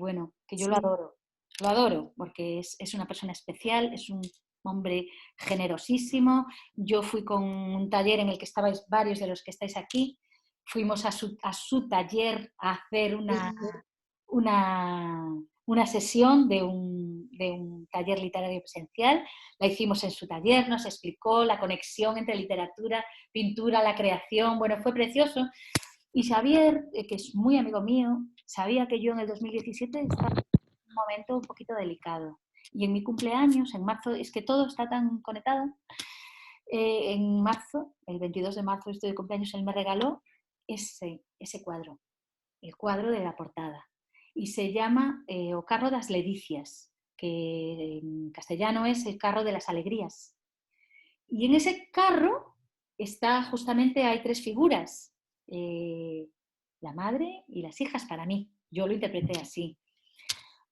yo lo adoro porque es una persona especial, es un hombre generosísimo. Yo fui con un taller en el que estabais varios de los que estáis aquí, fuimos a su taller a hacer una sesión de un taller literario presencial, la hicimos en su taller, nos explicó la conexión entre literatura, pintura, la creación, bueno, fue precioso. Y Xavier, que es muy amigo mío, sabía que yo en el 2017 estaba en un momento un poquito delicado. Y en mi cumpleaños, en marzo, es que todo está tan conectado, en marzo, el 22 de marzo estoy de cumpleaños, él me regaló ese cuadro, el cuadro de la portada. Y se llama O Carro das Ledicias, que en castellano es el carro de las alegrías. Y en ese carro hay 3 figuras, la madre y las hijas para mí. Yo lo interpreté así.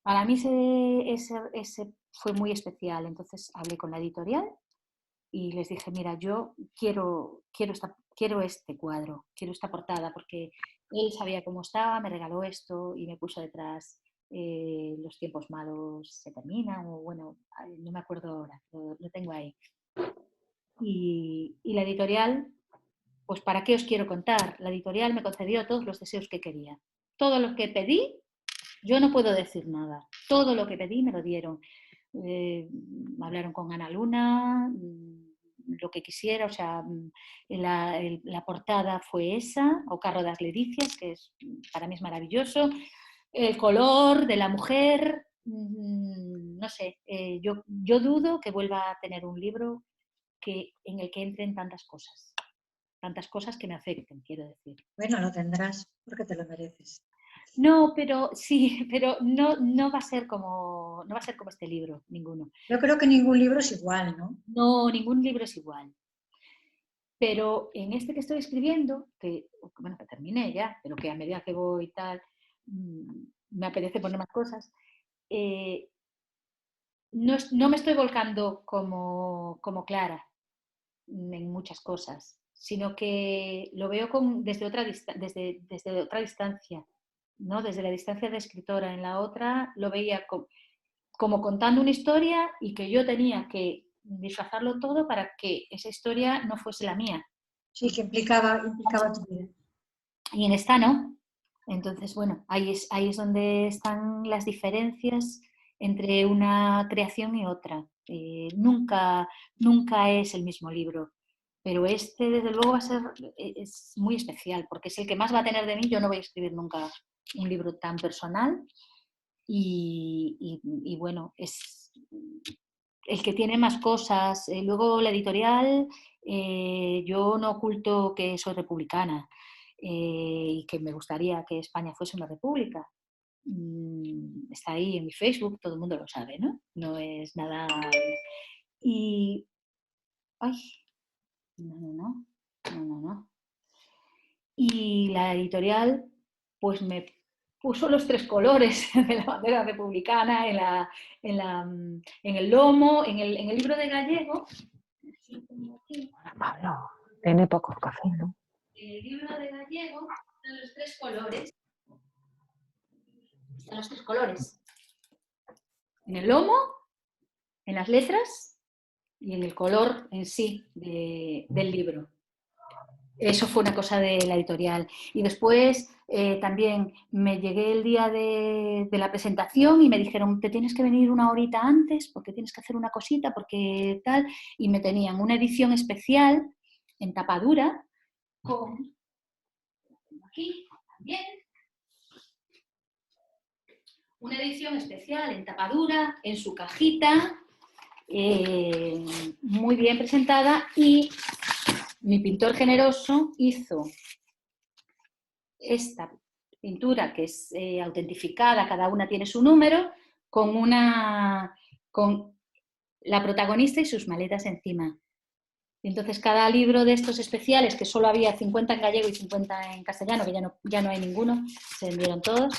Para mí ese fue muy especial. Entonces hablé con la editorial y les dije, mira, yo quiero quiero este cuadro, quiero esta portada, porque él sabía cómo estaba, me regaló esto y me puso detrás los tiempos malos se terminan, o bueno, no me acuerdo ahora, lo tengo ahí. Y la editorial, pues ¿para qué os quiero contar? La editorial me concedió todos los deseos que quería. Todo lo que pedí, yo no puedo decir nada. Todo lo que pedí me lo dieron. Hablaron con Ana Luna, lo que quisiera, o sea, la portada fue esa, O carro das Ledicias, que para mí es maravilloso. El color de la mujer, no sé, yo dudo que vuelva a tener un libro en el que entren tantas cosas que me afecten, quiero decir. Bueno, lo tendrás porque te lo mereces. No, pero sí, pero no va a ser como este libro, ninguno. Yo creo que ningún libro es igual, ¿no? No, ningún libro es igual. Pero en este que estoy escribiendo, que terminé ya, pero que a medida que voy y tal, me apetece poner más cosas, no me estoy volcando como Clara en muchas cosas, sino que lo veo desde otra distancia, ¿no? Desde la distancia de escritora. En la otra lo veía como contando una historia y que yo tenía que disfrazarlo todo para que esa historia no fuese la mía. Sí, que implicaba tu vida. Y en esta no. Entonces, bueno, ahí es donde están las diferencias entre una creación y otra. Nunca es el mismo libro, pero este desde luego es muy especial porque es el que más va a tener de mí. Yo no voy a escribir nunca un libro tan personal y bueno, es el que tiene más cosas. Luego la editorial, yo no oculto que soy republicana y que me gustaría que España fuese una república. Está ahí en mi Facebook, todo el mundo lo sabe, ¿no? No es nada... Y... ¡Ay! No. Y la editorial, pues me puso los 3 colores de la bandera republicana en el lomo, en el libro de Gallego. Pablo, tiene poco café, ¿no? En el libro de Gallego están los 3 colores. Están los 3 colores. En el lomo, en las letras y en el color en sí del libro. Eso fue una cosa de la editorial. Y después también me llegué el día de la presentación y me dijeron, te tienes que venir una horita antes porque tienes que hacer una cosita, porque tal. Y me tenían una edición especial en tapadura con... Aquí también. Una edición especial en tapadura, en su cajita, muy bien presentada, y mi pintor generoso hizo esta pintura que es autentificada, cada una tiene su número, con la protagonista y sus maletas encima. Y entonces cada libro de estos especiales, que solo había 50 en gallego y 50 en castellano, que ya no hay ninguno, se vendieron todos,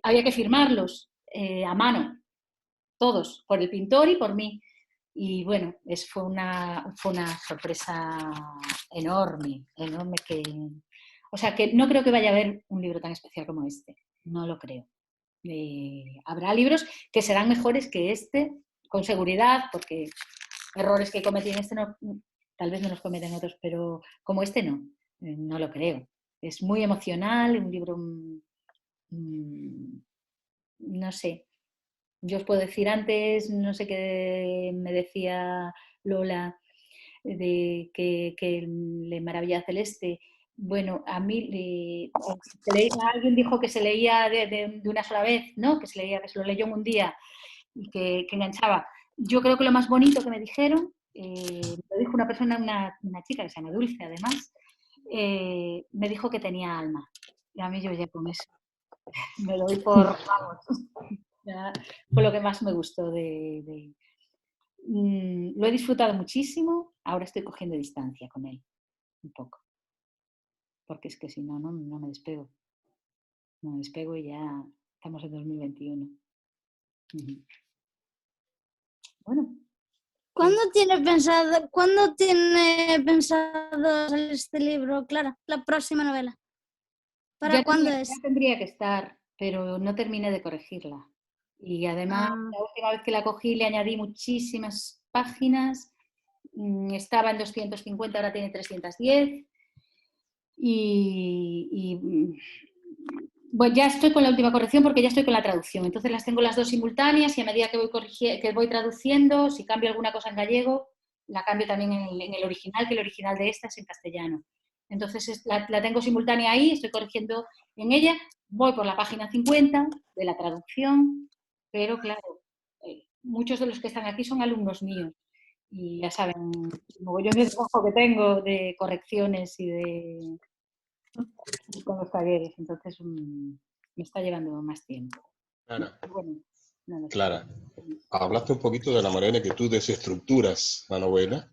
había que firmarlos a mano, todos, por el pintor y por mí. Y bueno, fue una sorpresa enorme que... O sea, que no creo que vaya a haber un libro tan especial como este, no lo creo. Habrá libros que serán mejores que este, con seguridad, porque errores que cometí en este tal vez no los cometen otros, pero como este no lo creo. Es muy emocional, un libro, no sé. Yo os puedo decir antes, no sé qué me decía Lola, de que le maravilla Celeste. Bueno, a mí, alguien dijo que se leía de una sola vez, ¿no? Que se lo leyó en un día y que enganchaba. Yo creo que lo más bonito que me dijeron, lo dijo una persona, una chica que se llama Dulce, además, me dijo que tenía alma. Y a mí yo ya con eso me doy por... Vamos, ya fue lo que más me gustó lo he disfrutado muchísimo, ahora estoy cogiendo distancia con él, un poco. Porque es que si no me despego. No me despego y ya estamos en 2021. Bueno. ¿Cuándo tiene pensado salir este libro, Clara? La próxima novela. ¿Para cuándo es? Ya tendría que estar, pero no terminé de corregirla. Y además, la última vez que la cogí le añadí muchísimas páginas. Estaba en 250, ahora tiene 310. Bueno, ya estoy con la última corrección porque ya estoy con la traducción. Entonces las tengo las dos simultáneas y a medida que voy traduciendo, si cambio alguna cosa en gallego, la cambio también en el original, que el original de esta es en castellano. Entonces la tengo simultánea ahí, estoy corrigiendo en ella, voy por la página 50 de la traducción, pero claro, muchos de los que están aquí son alumnos míos y ya saben, yo el trabajo que tengo de correcciones y con los talleres, entonces me está llevando más tiempo. Clara, Bueno, no Clara, hablaste un poquito de la manera en que tú desestructuras la novela,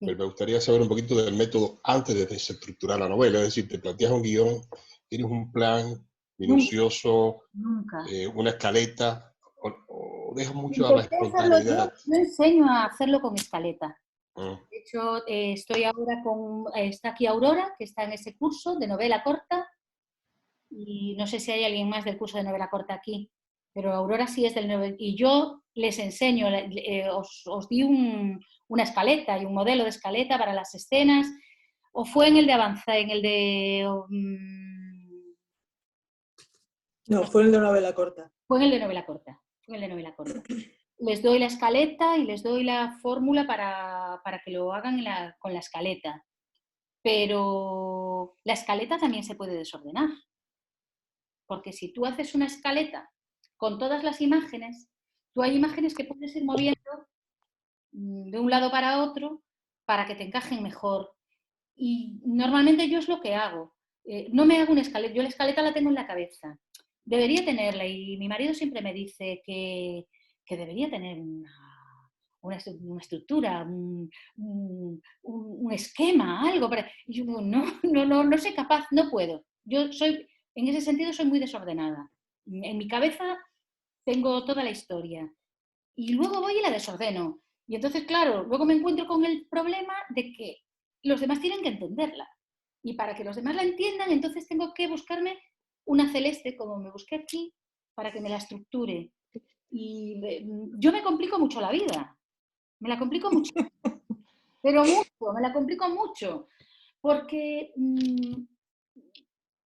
pero me gustaría saber un poquito del método antes de desestructurar la novela, es decir, te planteas un guión, tienes un plan minucioso, una escaleta, o dejas mucho a la espontaneidad. Yo enseño a hacerlo con escaleta. De hecho, estoy ahora está aquí Aurora, que está en ese curso de novela corta, y no sé si hay alguien más del curso de novela corta aquí, pero Aurora sí es del novela, y yo les enseño, os di una escaleta y un modelo de escaleta para las escenas, o fue en el de avanzar, en el de... No, fue el de novela corta. Fue en el de novela corta, Les doy la escaleta y les doy la fórmula para que lo hagan con la escaleta. Pero la escaleta también se puede desordenar. Porque si tú haces una escaleta con todas las imágenes, tú hay imágenes que puedes ir moviendo de un lado para otro para que te encajen mejor. Y normalmente yo es lo que hago. No me hago una escaleta, yo la escaleta la tengo en la cabeza. Debería tenerla y mi marido siempre me dice que debería tener una estructura, un esquema, algo. Y yo digo, no soy capaz, no puedo. En ese sentido soy muy desordenada. En mi cabeza tengo toda la historia. Y luego voy y la desordeno. Y entonces, claro, luego me encuentro con el problema de que los demás tienen que entenderla. Y para que los demás la entiendan, entonces tengo que buscarme una celeste, como me busqué aquí, para que me la estructure. Y yo me complico mucho la vida. Me la complico mucho. Pero mucho, me la complico mucho. Porque,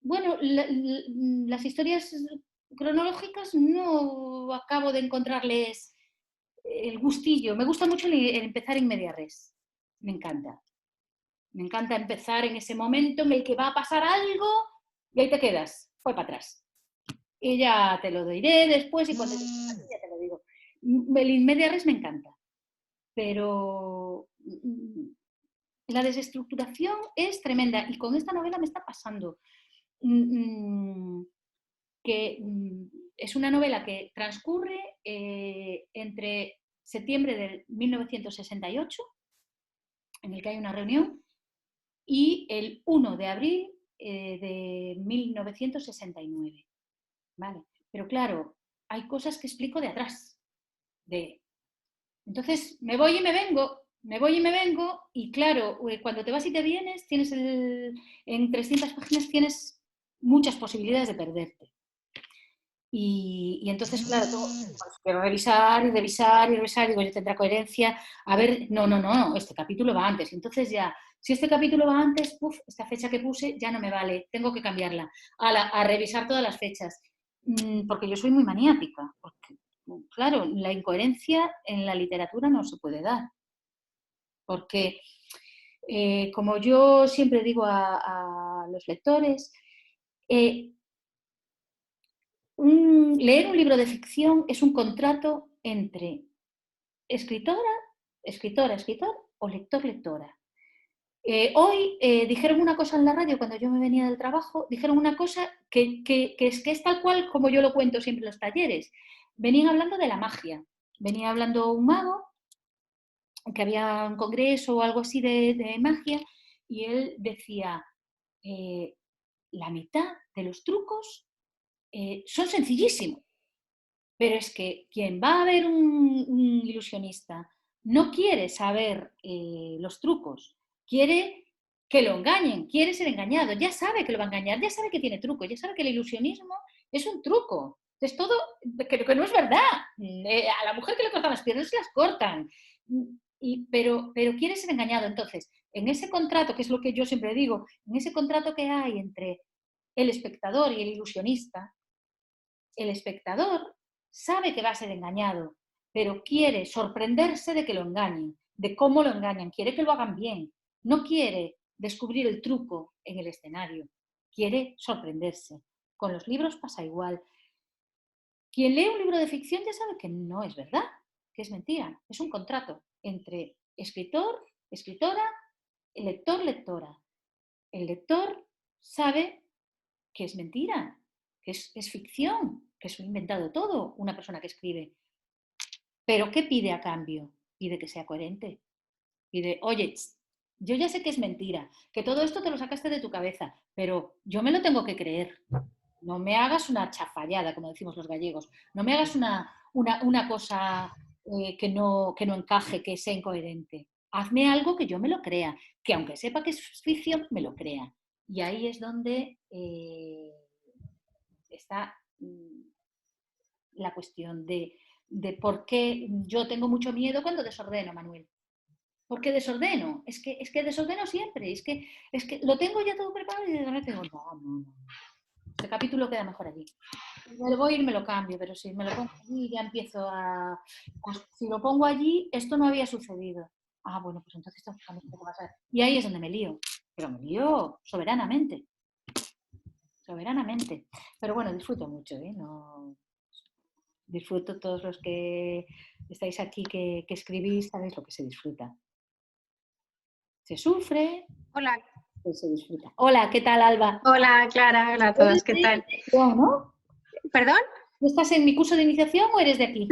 bueno, las historias cronológicas no acabo de encontrarles el gustillo. Me gusta mucho el empezar en media res. Me encanta. Me encanta empezar en ese momento en el que va a pasar algo y ahí te quedas. Voy para atrás. Y ya te lo diré después y cuando ya te lo digo. El in media res me encanta. Pero la desestructuración es tremenda y con esta novela me está pasando. Que es una novela que transcurre entre septiembre de 1968, en el que hay una reunión, y el 1 de abril de 1969. ¿Vale? Pero claro, hay cosas que explico de atrás. Entonces, me voy y me vengo, y claro, cuando te vas y te vienes, en 300 páginas tienes muchas posibilidades de perderte. Y entonces, claro, quiero revisar, digo, yo tendrá coherencia, a ver, no, este capítulo va antes, entonces ya, si este capítulo va antes, esta fecha que puse ya no me vale, tengo que cambiarla, a revisar todas las fechas, porque yo soy muy maniática, porque, claro, la incoherencia en la literatura no se puede dar, porque como yo siempre digo a los lectores, leer un libro de ficción es un contrato entre escritor o lector-lectora. Hoy dijeron una cosa en la radio cuando yo me venía del trabajo, dijeron una cosa que es tal cual como yo lo cuento siempre en los talleres. Venían hablando de la magia. Venía hablando un mago, que había un congreso o algo así de magia, y él decía, la mitad de los trucos son sencillísimos, pero es que quien va a ver un ilusionista no quiere saber los trucos, quiere que lo engañen, quiere ser engañado, ya sabe que lo va a engañar, ya sabe que tiene truco, ya sabe que el ilusionismo es un truco. Es todo que no es verdad. A la mujer que le cortan las piernas se las cortan. Pero quiere ser engañado. Entonces, en ese contrato, que es lo que yo siempre digo, en ese contrato que hay entre el espectador y el ilusionista, el espectador sabe que va a ser engañado, pero quiere sorprenderse de que lo engañen, de cómo lo engañan, quiere que lo hagan bien, no quiere descubrir el truco en el escenario, quiere sorprenderse. Con los libros pasa igual. Quien lee un libro de ficción ya sabe que no es verdad, que es mentira, es un contrato entre escritor, escritora, lector, lectora. El lector sabe que es mentira, que es ficción, que es un inventado todo, una persona que escribe. Pero ¿qué pide a cambio? Pide que sea coherente. Pide, oye, yo ya sé que es mentira, que todo esto te lo sacaste de tu cabeza, pero yo me lo tengo que creer. No me hagas una chafallada, como decimos los gallegos. No me hagas una cosa que no encaje, que sea incoherente. Hazme algo que yo me lo crea, que aunque sepa que es ficción, me lo crea. Y ahí es donde está la cuestión de por qué yo tengo mucho miedo cuando desordeno, Manuel. ¿Por qué desordeno? Es que desordeno siempre. Es que lo tengo ya todo preparado y de repente digo, no. Este capítulo queda mejor allí. Me voy a ir, me lo cambio, pero si me lo pongo allí ya empiezo a... Pues, si lo pongo allí, esto no había sucedido. Ah, bueno, pues entonces esto también puede pasar. Y ahí es donde me lío. Pero me lío soberanamente. Soberanamente. Pero bueno, disfruto mucho, ¿eh? No... Disfruto todos los que estáis aquí, que escribís, sabéis lo que se disfruta. Se sufre. Hola. Pues se disfruta. Hola, ¿qué tal, Alba? Hola, Clara. Hola a todas, ¿qué tal? ¿No? ¿Perdón? ¿Estás en mi curso de iniciación o eres de aquí?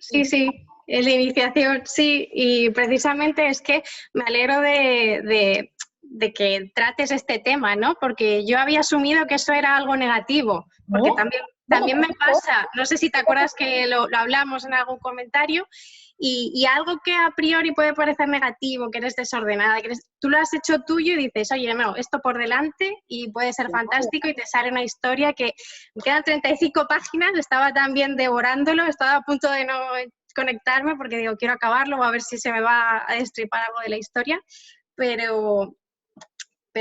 Sí. Es la iniciación, sí. Y precisamente es que me alegro de que trates este tema, ¿no? Porque yo había asumido que eso era algo negativo. Porque también me pasa, no sé si te acuerdas que lo hablamos en algún comentario, y algo que a priori puede parecer negativo, que eres desordenada, tú lo has hecho tuyo y dices, oye, no, esto por delante y puede ser fantástico, y te sale una historia que me quedan 35 páginas, estaba también devorándolo, estaba a punto de no conectarme porque digo, quiero acabarlo, a ver si se me va a destripar algo de la historia, pero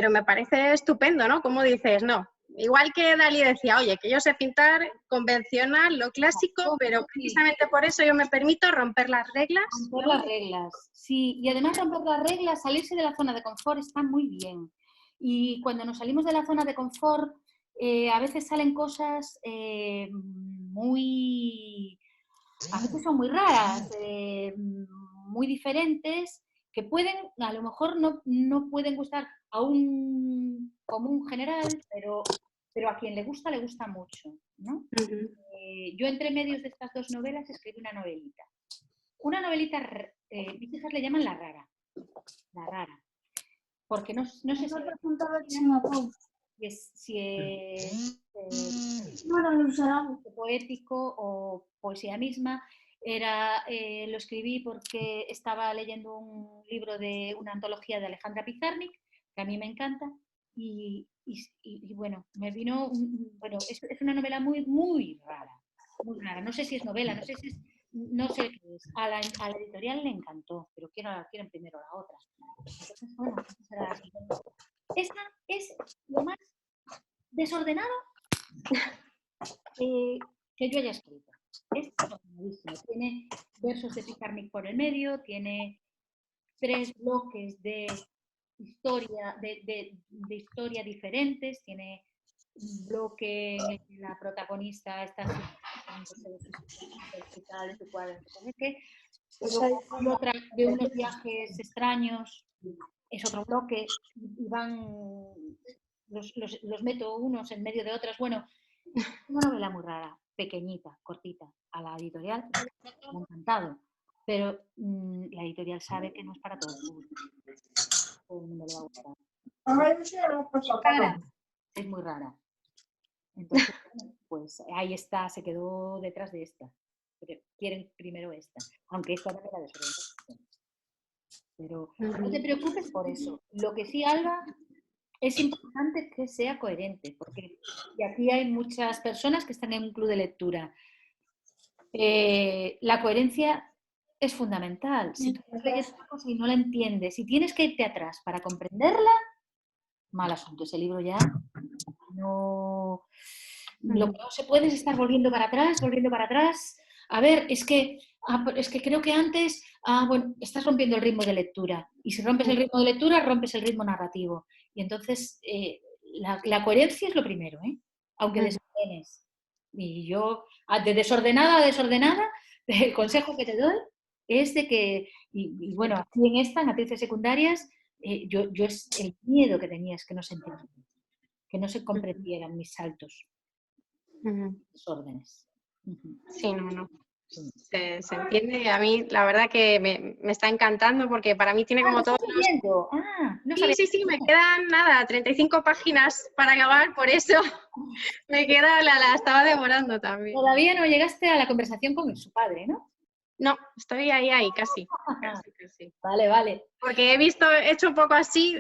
me parece estupendo, ¿no? Como dices, no. Igual que Dalí decía, oye, que yo sé pintar convencional, lo clásico, pero precisamente por eso yo me permito romper las reglas. Romper las reglas, sí. Y además romper las reglas, salirse de la zona de confort está muy bien. Y cuando nos salimos de la zona de confort, a veces salen cosas a veces son muy raras, muy diferentes, que pueden, a lo mejor no pueden gustar a un común general, pero a quien le gusta mucho, ¿no? Yo entre medios de estas dos novelas escribí una novelita. Una novelita, mis hijas le llaman la rara, porque no sé si es poético o poesía misma. Lo escribí porque estaba leyendo un libro de una antología de Alejandra Pizarnik, que a mí me encanta, y bueno, me vino, es una novela muy, muy rara, no sé si es novela, no sé qué es. A la editorial le encantó, pero quieren primero la otra. Entonces, bueno, esta es lo más desordenado que yo haya escrito. Es desordenadísimo. Tiene versos de Pizarnik por el medio, tiene 3 bloques de historia, de historia diferentes, tiene un bloque en el que la protagonista está otra de unos viajes extraños, es otro bloque, y van los meto unos en medio de otros. Bueno, una novela muy rara, pequeñita, cortita. A la editorial me ha encantado, pero la editorial sabe que no es para todo el público. Todo el mundo le va a gustar. Es muy rara. Entonces, pues ahí está, se quedó detrás de esta. Pero quieren primero esta, aunque esta no era de pero no te preocupes por eso. Lo que sí, Alba, es importante que sea coherente, porque y aquí hay muchas personas que están en un club de lectura. La coherencia es fundamental. Si tú lees una cosa y no la entiendes, si tienes que irte atrás para comprenderla, mal asunto. Ese libro ya no... Lo que no se puede es estar volviendo para atrás. A ver, es que creo que antes... bueno, estás rompiendo el ritmo de lectura. Y si rompes el ritmo de lectura, rompes el ritmo narrativo. Y entonces, la coherencia es lo primero, ¿eh? Aunque desordenes. Y yo, de desordenada a desordenada, el consejo que te doy es de que, y bueno, aquí en matrices secundarias, yo es el miedo que tenía, es que no se entendía, que no se comprendieran mis saltos, desórdenes. Sí, no. Se entiende. A mí la verdad que me está encantando porque para mí tiene como todos los... Sí, me quedan nada, 35 páginas para acabar, por eso me queda, la estaba devorando también. Todavía no llegaste a la conversación con su padre, ¿no? No, estoy ahí, casi. Vale. Porque he hecho un poco así,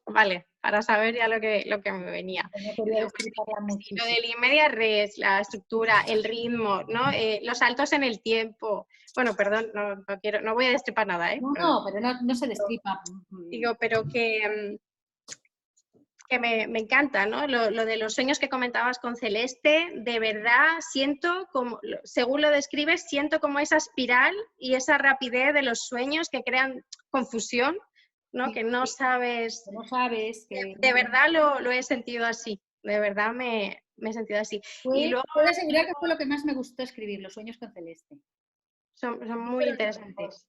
vale, para saber ya lo que me venía. No quería explicarla mucho. Lo del in media res, la estructura, el ritmo, ¿no? Los saltos en el tiempo. Bueno, perdón, no voy a destripar nada, ¿eh? No, pero no se destripa. Digo, pero que me encanta, ¿no? Lo de los sueños que comentabas con Celeste, de verdad siento como, según lo describes, siento como esa espiral y esa rapidez de los sueños que crean confusión, ¿no? Sí, que no sabes... No sabes. Que... De verdad lo he sentido así, de verdad me he sentido así. Y luego, puedo asegurar que fue lo que más me gustó escribir, los sueños con Celeste. Son muy interesantes.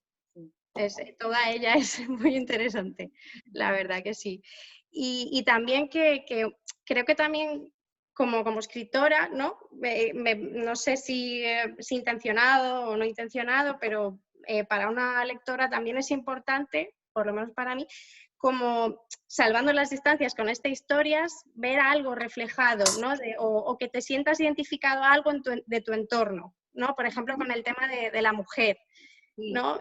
Toda ella es muy interesante, la verdad que sí. Y también que creo que también como escritora, ¿no? No sé si intencionado o no intencionado, pero para una lectora también es importante, por lo menos para mí, como salvando las distancias con estas historias, ver algo reflejado, ¿no? O que te sientas identificado a algo de tu entorno, ¿no? Por ejemplo, con el tema de la mujer, ¿no?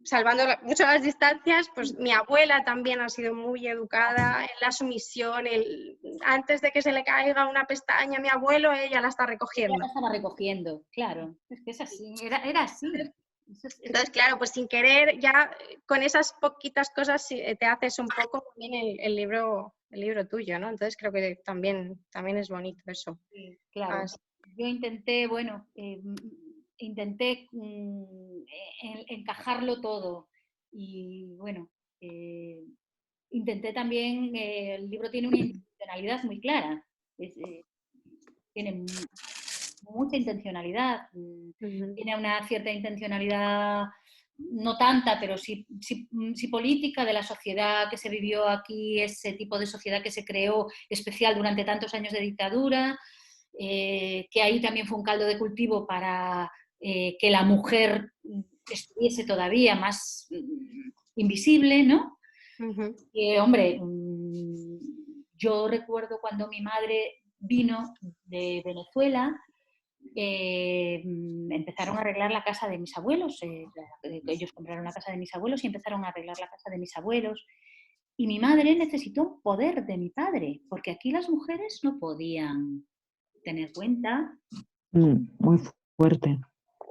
Salvando mucho las distancias, pues mi abuela también ha sido muy educada en la sumisión, antes de que se le caiga una pestaña a mi abuelo, ella la está recogiendo. Ella la estaba recogiendo, claro, es que es así, era así. Entonces, claro, pues sin querer, ya con esas poquitas cosas te haces un poco también el libro tuyo, ¿no? Entonces creo que también es bonito eso. Sí, claro. Yo intenté, encajarlo todo y bueno, intenté también, el libro tiene una intencionalidad muy clara, tiene mucha intencionalidad, tiene una cierta intencionalidad, no tanta, pero sí política, de la sociedad que se vivió aquí, ese tipo de sociedad que se creó especial durante tantos años de dictadura, que ahí también fue un caldo de cultivo para que la mujer estuviese todavía más invisible, ¿no? Hombre, yo recuerdo cuando mi madre vino de Venezuela, empezaron a arreglar la casa de mis abuelos, ellos compraron la casa de mis abuelos y empezaron a arreglar la casa de mis abuelos, y mi madre necesitó un poder de mi padre, porque aquí las mujeres no podían tener cuenta. Muy fuerte.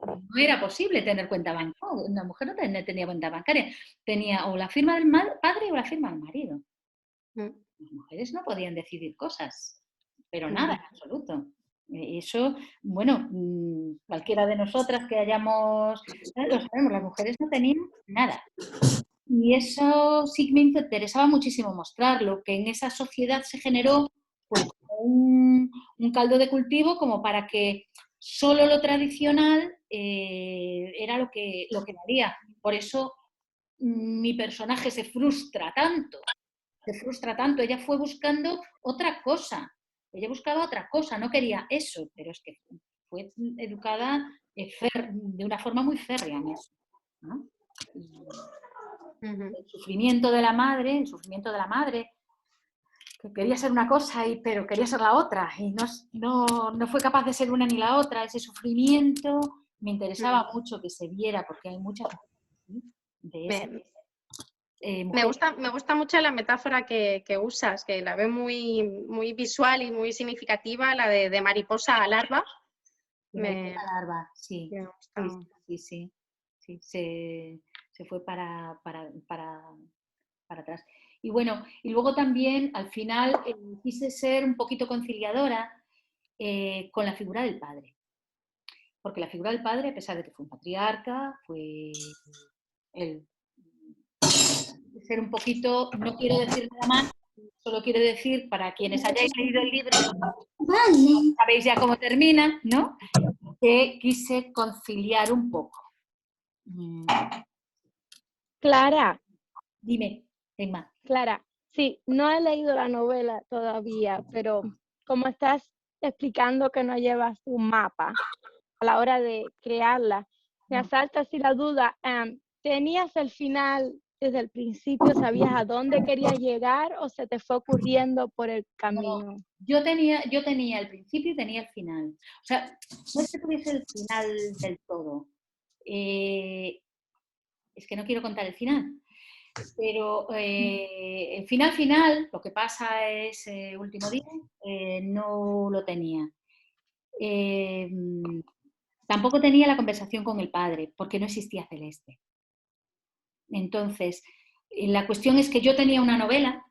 No era posible tener cuenta bancaria, una mujer no tenía cuenta bancaria, tenía o la firma del padre o la firma del marido. Las mujeres no podían decidir cosas, pero nada, en absoluto. Eso, bueno, cualquiera de nosotras que hayamos, lo sabemos, las mujeres no tenían nada. Y eso sí me interesaba muchísimo mostrarlo, que en esa sociedad se generó pues, un caldo de cultivo como para que solo lo tradicional era lo que valía. Por eso mi personaje se frustra tanto. Ella fue buscando otra cosa. Ella buscaba otra cosa, no quería eso, pero es que fue educada de una forma muy férrea en eso, ¿no? El sufrimiento de la madre, que quería ser una cosa, pero quería ser la otra, y no fue capaz de ser una ni la otra. Ese sufrimiento me interesaba mucho que se viera, porque hay muchas, Me gusta mucho la metáfora que usas, que la veo muy, muy visual y muy significativa, la de mariposa a larva. Mariposa a larva, sí. Sí, se fue para atrás. Y bueno, y luego también al final quise ser un poquito conciliadora con la figura del padre. Porque la figura del padre, a pesar de que fue un patriarca, fue el ser un poquito, no quiero decir nada más, solo quiero decir, para quienes hayáis leído el libro, sabéis ya cómo termina, ¿no? Que quise conciliar un poco. Clara. Dime, Emma. Clara, sí, no he leído la novela todavía, pero como estás explicando que no llevas un mapa a la hora de crearla, me asalta así la duda. ¿Tenías el final desde el principio? ¿Sabías a dónde querías llegar o se te fue ocurriendo por el camino? No, yo tenía el principio y tenía el final. O sea, no es que tuviese el final del todo. Es que no quiero contar el final. Pero el final, lo que pasa ese último día, no lo tenía. Tampoco tenía la conversación con el padre, porque no existía Celeste. Entonces, la cuestión es que yo tenía una novela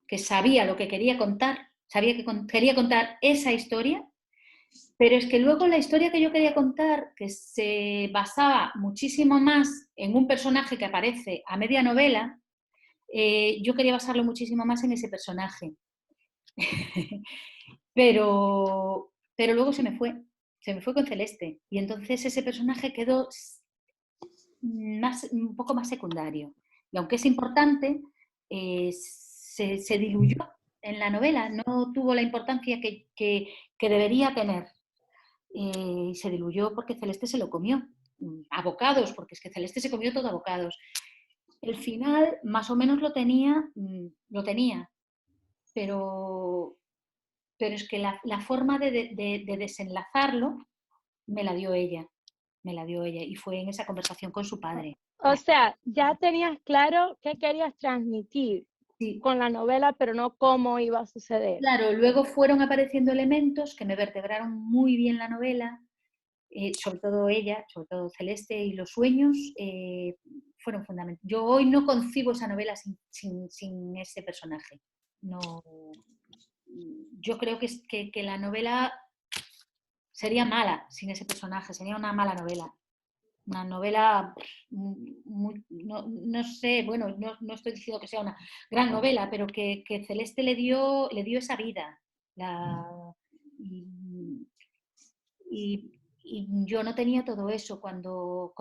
que sabía lo que quería contar, sabía que quería contar esa historia, pero es que luego la historia que yo quería contar, que se basaba muchísimo más en un personaje que aparece a media novela, yo quería basarlo muchísimo más en ese personaje. pero luego se me fue con Celeste. Y entonces ese personaje quedó un poco más secundario. Y aunque es importante, se diluyó en la novela, no tuvo la importancia que debería tener. Se diluyó porque Celeste se lo comió. A bocados, porque es que Celeste se comió todo a bocados. El final más o menos lo tenía, pero es que la forma de desenlazarlo me la dio ella, y fue en esa conversación con su padre. O sea, ya tenías claro qué querías transmitir con la novela, pero no cómo iba a suceder. Claro, luego fueron apareciendo elementos que me vertebraron muy bien la novela, sobre todo ella, sobre todo Celeste, y los sueños fueron fundamentales. Yo hoy no concibo esa novela sin ese personaje. No, yo creo que la novela sería mala sin ese personaje, sería una mala novela. Una novela, no sé, bueno, no estoy diciendo que sea una gran novela, pero que Celeste le dio esa vida. Y yo no tenía todo eso cuando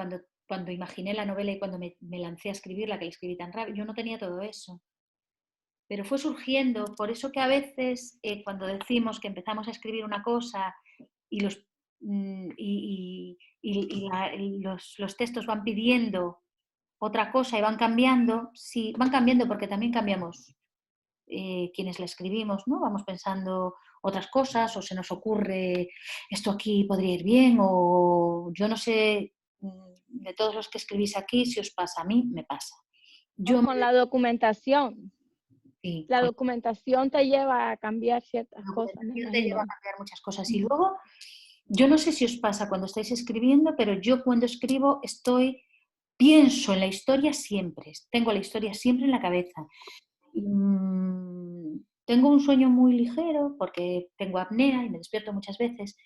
imaginé la novela y cuando me lancé a escribirla, que la escribí tan rápido, yo no tenía todo eso. Pero fue surgiendo, por eso que a veces cuando decimos que empezamos a escribir una cosa y los textos van pidiendo otra cosa y van cambiando, sí, van cambiando porque también cambiamos quienes la escribimos, ¿no? Vamos pensando otras cosas o se nos ocurre esto aquí podría ir bien o yo no sé, de todos los que escribís aquí, si os pasa, a mí me pasa. Con la documentación. Sí, la documentación te lleva a cambiar ciertas cosas. Te lleva a cambiar muchas cosas. Y luego, yo no sé si os pasa cuando estáis escribiendo, pero yo cuando escribo pienso en la historia siempre, tengo la historia siempre en la cabeza. Tengo un sueño muy ligero porque tengo apnea y me despierto muchas veces.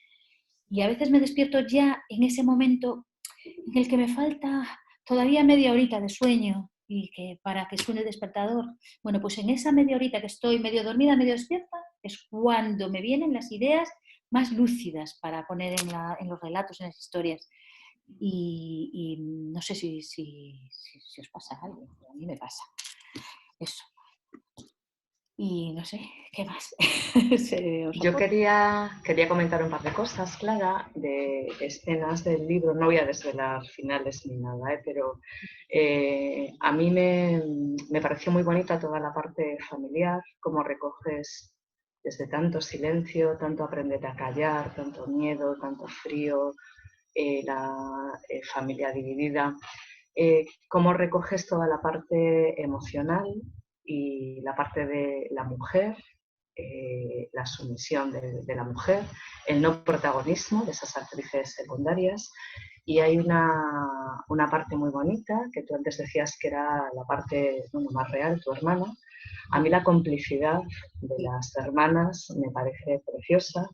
Y a veces me despierto ya en ese momento en el que me falta todavía media horita de sueño y que para que suene el despertador. Bueno, pues en esa media horita que estoy medio dormida, medio despierta, es cuando me vienen las ideas más lúcidas para poner en los relatos, en las historias. Y no sé si os pasa algo, a mí me pasa. Eso. Y no sé, ¿qué más? Yo quería comentar un par de cosas, Clara, de escenas del libro. No voy a desvelar finales ni nada, pero a mí me pareció muy bonita toda la parte familiar, cómo recoges desde tanto silencio, tanto aprender a callar, tanto miedo, tanto frío, la familia dividida. cómo recoges toda la parte emocional y la parte de la mujer, la sumisión de la mujer, el no protagonismo de esas actrices secundarias. Y hay una parte muy bonita, que tú antes decías que era la parte más real, tu hermana. A mí la complicidad de las hermanas me parece preciosa.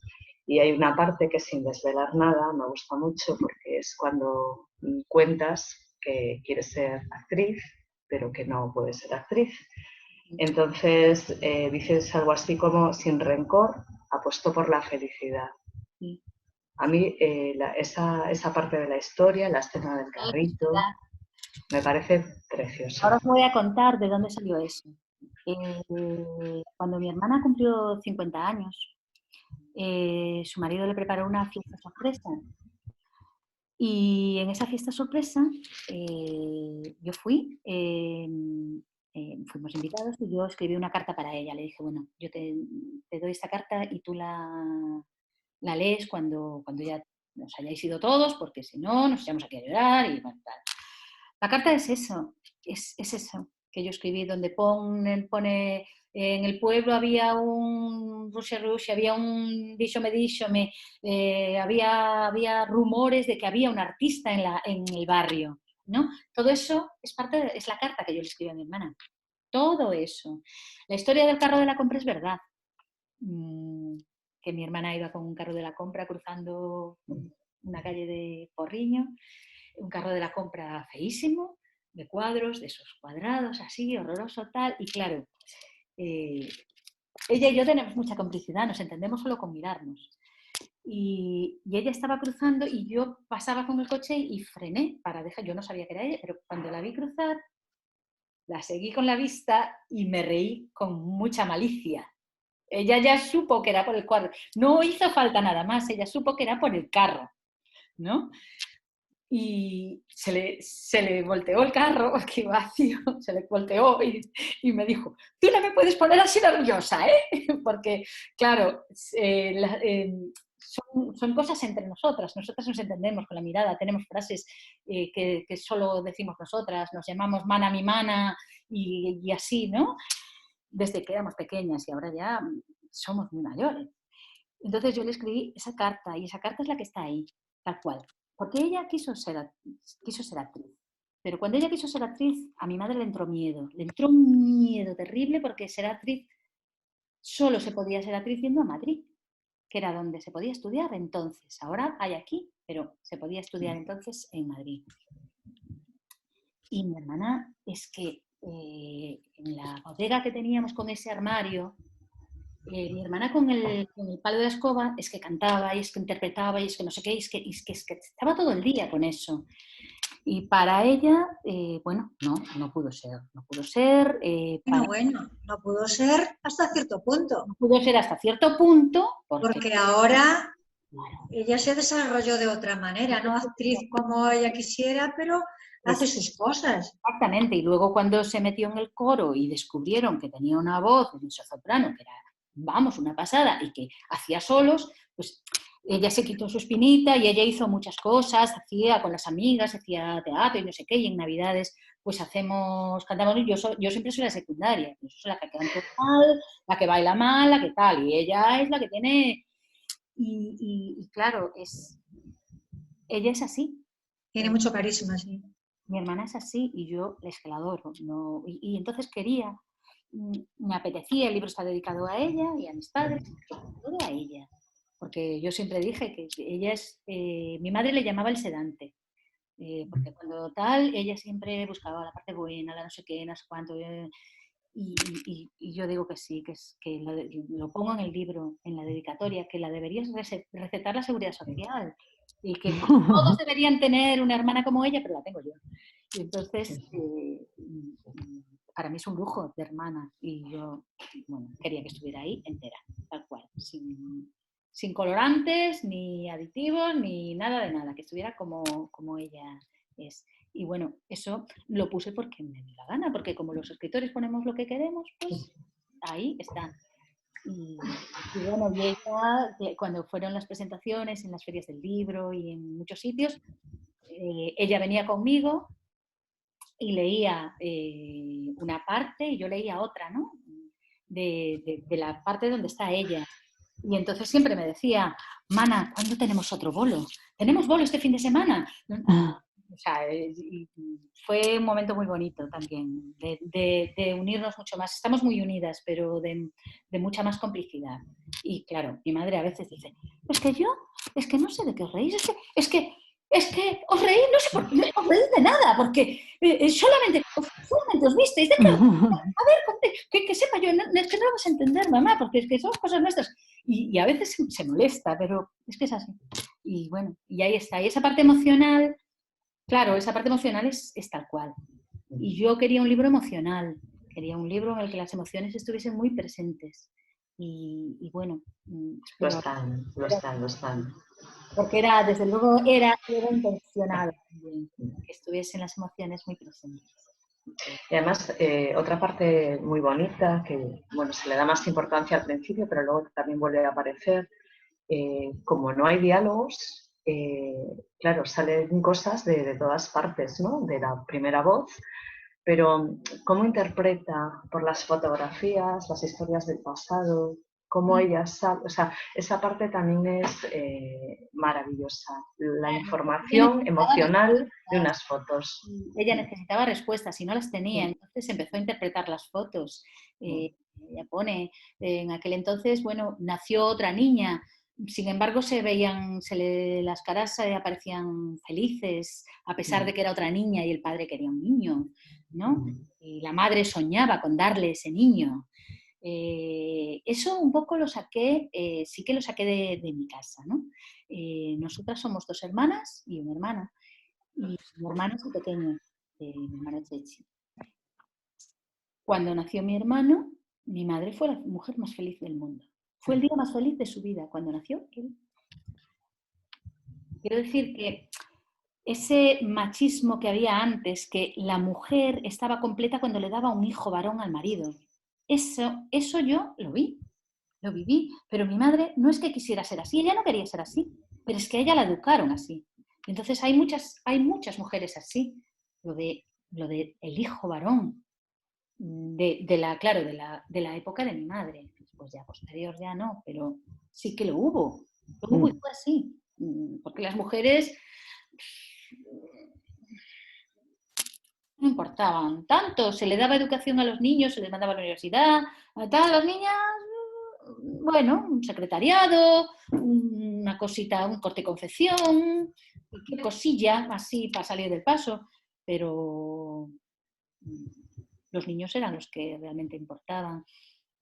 Y hay una parte que, sin desvelar nada, me gusta mucho, porque es cuando cuentas que quieres ser actriz, pero que no puedes ser actriz. Entonces dices algo así como: sin rencor, apuesto por la felicidad. A mí esa parte de la historia, la escena del carrito, me parece preciosa. Ahora os voy a contar de dónde salió eso. Cuando mi hermana cumplió 50 años, su marido le preparó una fiesta sorpresa. Y en esa fiesta sorpresa yo fui, fuimos invitados y yo escribí una carta para ella. Le dije, bueno, yo te doy esta carta y tú la lees cuando ya nos hayáis ido todos, porque si no nos echamos aquí a llorar y bueno, tal. La carta es eso, es eso que yo escribí, donde pone en el pueblo había un Rusia, había un díxome, había rumores de que había un artista en el barrio, ¿no? Todo eso es la carta que yo le escribí a mi hermana. Todo eso. La historia del carro de la compra es verdad. Que mi hermana iba con un carro de la compra cruzando una calle de Porriño, un carro de la compra feísimo, de cuadros, de esos cuadrados así, horroroso tal, y claro, ella y yo tenemos mucha complicidad, nos entendemos solo con mirarnos. Y ella estaba cruzando y yo pasaba con el coche y frené para dejar, yo no sabía que era ella, pero cuando la vi cruzar, la seguí con la vista y me reí con mucha malicia. Ella ya supo que era por el cuadro. No hizo falta nada más, ella supo que era por el carro, ¿no? Y se le volteó el carro, que vacío, se le volteó y me dijo, tú no me puedes poner así nerviosa, ¿eh? Porque, claro, son cosas entre nosotras nos entendemos con la mirada, tenemos frases que solo decimos nosotras, nos llamamos mana mi mana y así, ¿no? Desde que éramos pequeñas y ahora ya somos muy mayores. Entonces yo le escribí esa carta y esa carta es la que está ahí, tal cual. Porque ella quiso ser actriz. Pero cuando ella quiso ser actriz, a mi madre le entró un miedo terrible porque ser actriz, solo se podía ser actriz yendo a Madrid, que era donde se podía estudiar entonces. Ahora hay aquí, pero se podía estudiar entonces en Madrid. Y mi hermana es que en la bodega que teníamos con ese armario, mi hermana con el palo de la escoba es que cantaba y es que interpretaba y es que no sé qué, es que estaba todo el día con eso. Y para ella, bueno, no pudo ser. No pudo ser hasta cierto punto. No pudo ser hasta cierto punto. Porque ahora ella se desarrolló de otra manera, no actriz como ella quisiera, pero hace sus cosas. Exactamente, y luego cuando se metió en el coro y descubrieron que tenía una voz de mezzosoprano, que era, vamos, una pasada, y que hacía solos, pues ella se quitó su espinita y ella hizo muchas cosas, hacía con las amigas, hacía teatro y no sé qué, y en Navidades pues cantamos, yo siempre soy la secundaria, yo soy la que canta mal, la que baila mal, la que tal, y ella es la que tiene, y claro, ella es así. Tiene mucho carisma, sí. Mi hermana es así y yo es que la adoro, ¿no? Y entonces me apetecía, el libro está dedicado a ella y a mis padres, todo a ella. Porque yo siempre dije que ella es, mi madre le llamaba el sedante, porque cuando tal, ella siempre buscaba la parte buena, la no sé qué, no sé cuánto, y yo digo que sí, que lo pongo en el libro, en la dedicatoria, que la deberías recetar la Seguridad Social, y que todos deberían tener una hermana como ella, pero la tengo yo. Y entonces, para mí es un lujo de hermana, y yo, bueno, quería que estuviera ahí entera, tal cual, sin colorantes, ni aditivos, ni nada de nada, que estuviera como ella es. Y bueno, eso lo puse porque me dio la gana, porque como los escritores ponemos lo que queremos, pues ahí está. Y bueno, y ella, cuando fueron las presentaciones en las ferias del libro y en muchos sitios, ella venía conmigo y leía una parte y yo leía otra, ¿no? De la parte donde está ella. Y entonces siempre me decía, Mana, ¿cuándo tenemos otro bolo? ¿Tenemos bolo este fin de semana? O sea, fue un momento muy bonito también, de unirnos mucho más. Estamos muy unidas, pero de mucha más complicidad. Y claro, mi madre a veces dice, es que no sé de qué os reís, es que os reís, no sé por qué, os reís de nada, porque solamente os visteis de que, a ver, que sepa yo, es que no lo vas a entender, mamá, porque es que son cosas nuestras. Y a veces se molesta, pero es que es así. Y bueno, y ahí está. Y esa parte emocional, claro, esa parte emocional es tal cual. Y yo quería un libro emocional, quería un libro en el que las emociones estuviesen muy presentes. Y bueno. Lo están. Porque desde luego era intencionado también, que estuviesen las emociones muy presentes. Y además, otra parte muy bonita, que bueno, se le da más importancia al principio, pero luego también vuelve a aparecer, como no hay diálogos, claro, salen cosas de todas partes, ¿no? De la primera voz, pero cómo interpreta por las fotografías, las historias del pasado, cómo ella sabe, o sea, esa parte también es maravillosa, la información emocional de unas fotos. Ella necesitaba respuestas y no las tenía, entonces empezó a interpretar las fotos. Ella pone, en aquel entonces, bueno, nació otra niña, sin embargo las caras aparecían felices, a pesar de que era otra niña y el padre quería un niño, ¿no? Y la madre soñaba con darle ese niño. Eso un poco lo saqué, sí que lo saqué de mi casa, ¿no? Nosotras somos 2 hermanas y una hermana. Y mi hermano es el pequeño, mi hermano Chechi. Cuando nació mi hermano, mi madre fue la mujer más feliz del mundo. Fue el día más feliz de su vida, cuando nació él. Quiero decir que ese machismo que había antes, que la mujer estaba completa cuando le daba un hijo varón al marido, eso yo lo viví, pero mi madre no es que quisiera ser así, ella no quería ser así, pero es que a ella la educaron así. Entonces hay muchas mujeres así, lo de el hijo varón, de la época de mi madre. Pues ya posterior ya no, pero sí que lo hubo y fue así, porque las mujeres no importaban tanto, se le daba educación a los niños, se les mandaba a la universidad, a las niñas, bueno, un secretariado, una cosita, un corte y confección, qué cosilla así para salir del paso, pero los niños eran los que realmente importaban.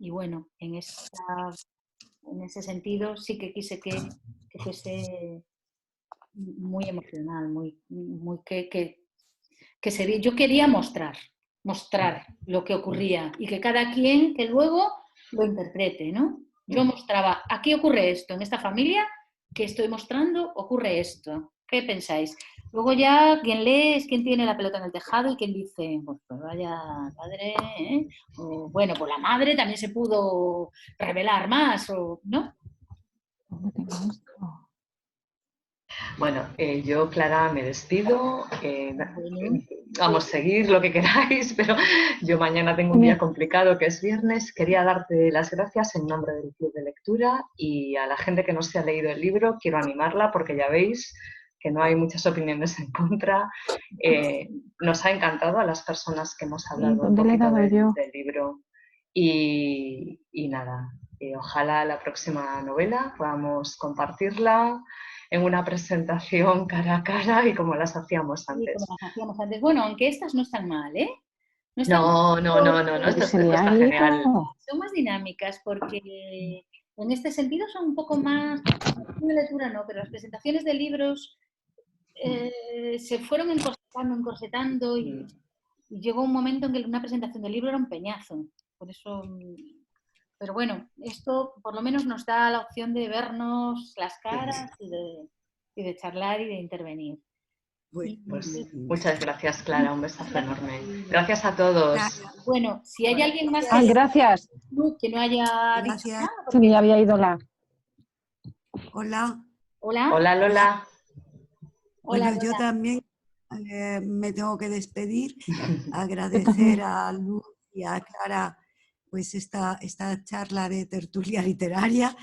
Y bueno, en ese sentido sí que quise que fuese muy emocional, yo quería mostrar lo que ocurría y que cada quien que luego lo interprete, ¿no? Yo mostraba, aquí ocurre esto, en esta familia que estoy mostrando ocurre esto. ¿Qué pensáis? Luego ya quien lee es quien tiene la pelota en el tejado y quien dice, pues vaya padre, ¿eh? O, bueno, pues la madre también se pudo revelar más, ¿no? Bueno, yo, Clara, me despido. Vamos a seguir lo que queráis, pero yo mañana tengo un día complicado, que es viernes. Quería darte las gracias en nombre del Club de Lectura y a la gente que no se ha leído el libro, quiero animarla porque ya veis que no hay muchas opiniones en contra. Nos ha encantado a las personas que hemos hablado un poquito del libro. Y nada, ojalá la próxima novela podamos compartirla en una presentación cara a cara y como las hacíamos antes. Sí, como las hacíamos antes. Bueno, aunque estas no están mal, ¿eh? No, esto está genial. Son más dinámicas porque en este sentido son un poco más, una lectura no, pero las presentaciones de libros se fueron encorsetando y llegó un momento en que una presentación de libro era un peñazo. Por eso, pero bueno, esto por lo menos nos da la opción de vernos las caras y de charlar y de intervenir. Pues muchas gracias, Clara, un besazo enorme. Gracias a todos. Bueno, si hay alguien más gracias. Que no haya dicho nada, porque... Sí, había ido la. Hola. Hola. Hola, Lola. Bueno, yo también me tengo que despedir. Agradecer a Luz y a Clara pues esta charla de tertulia literaria.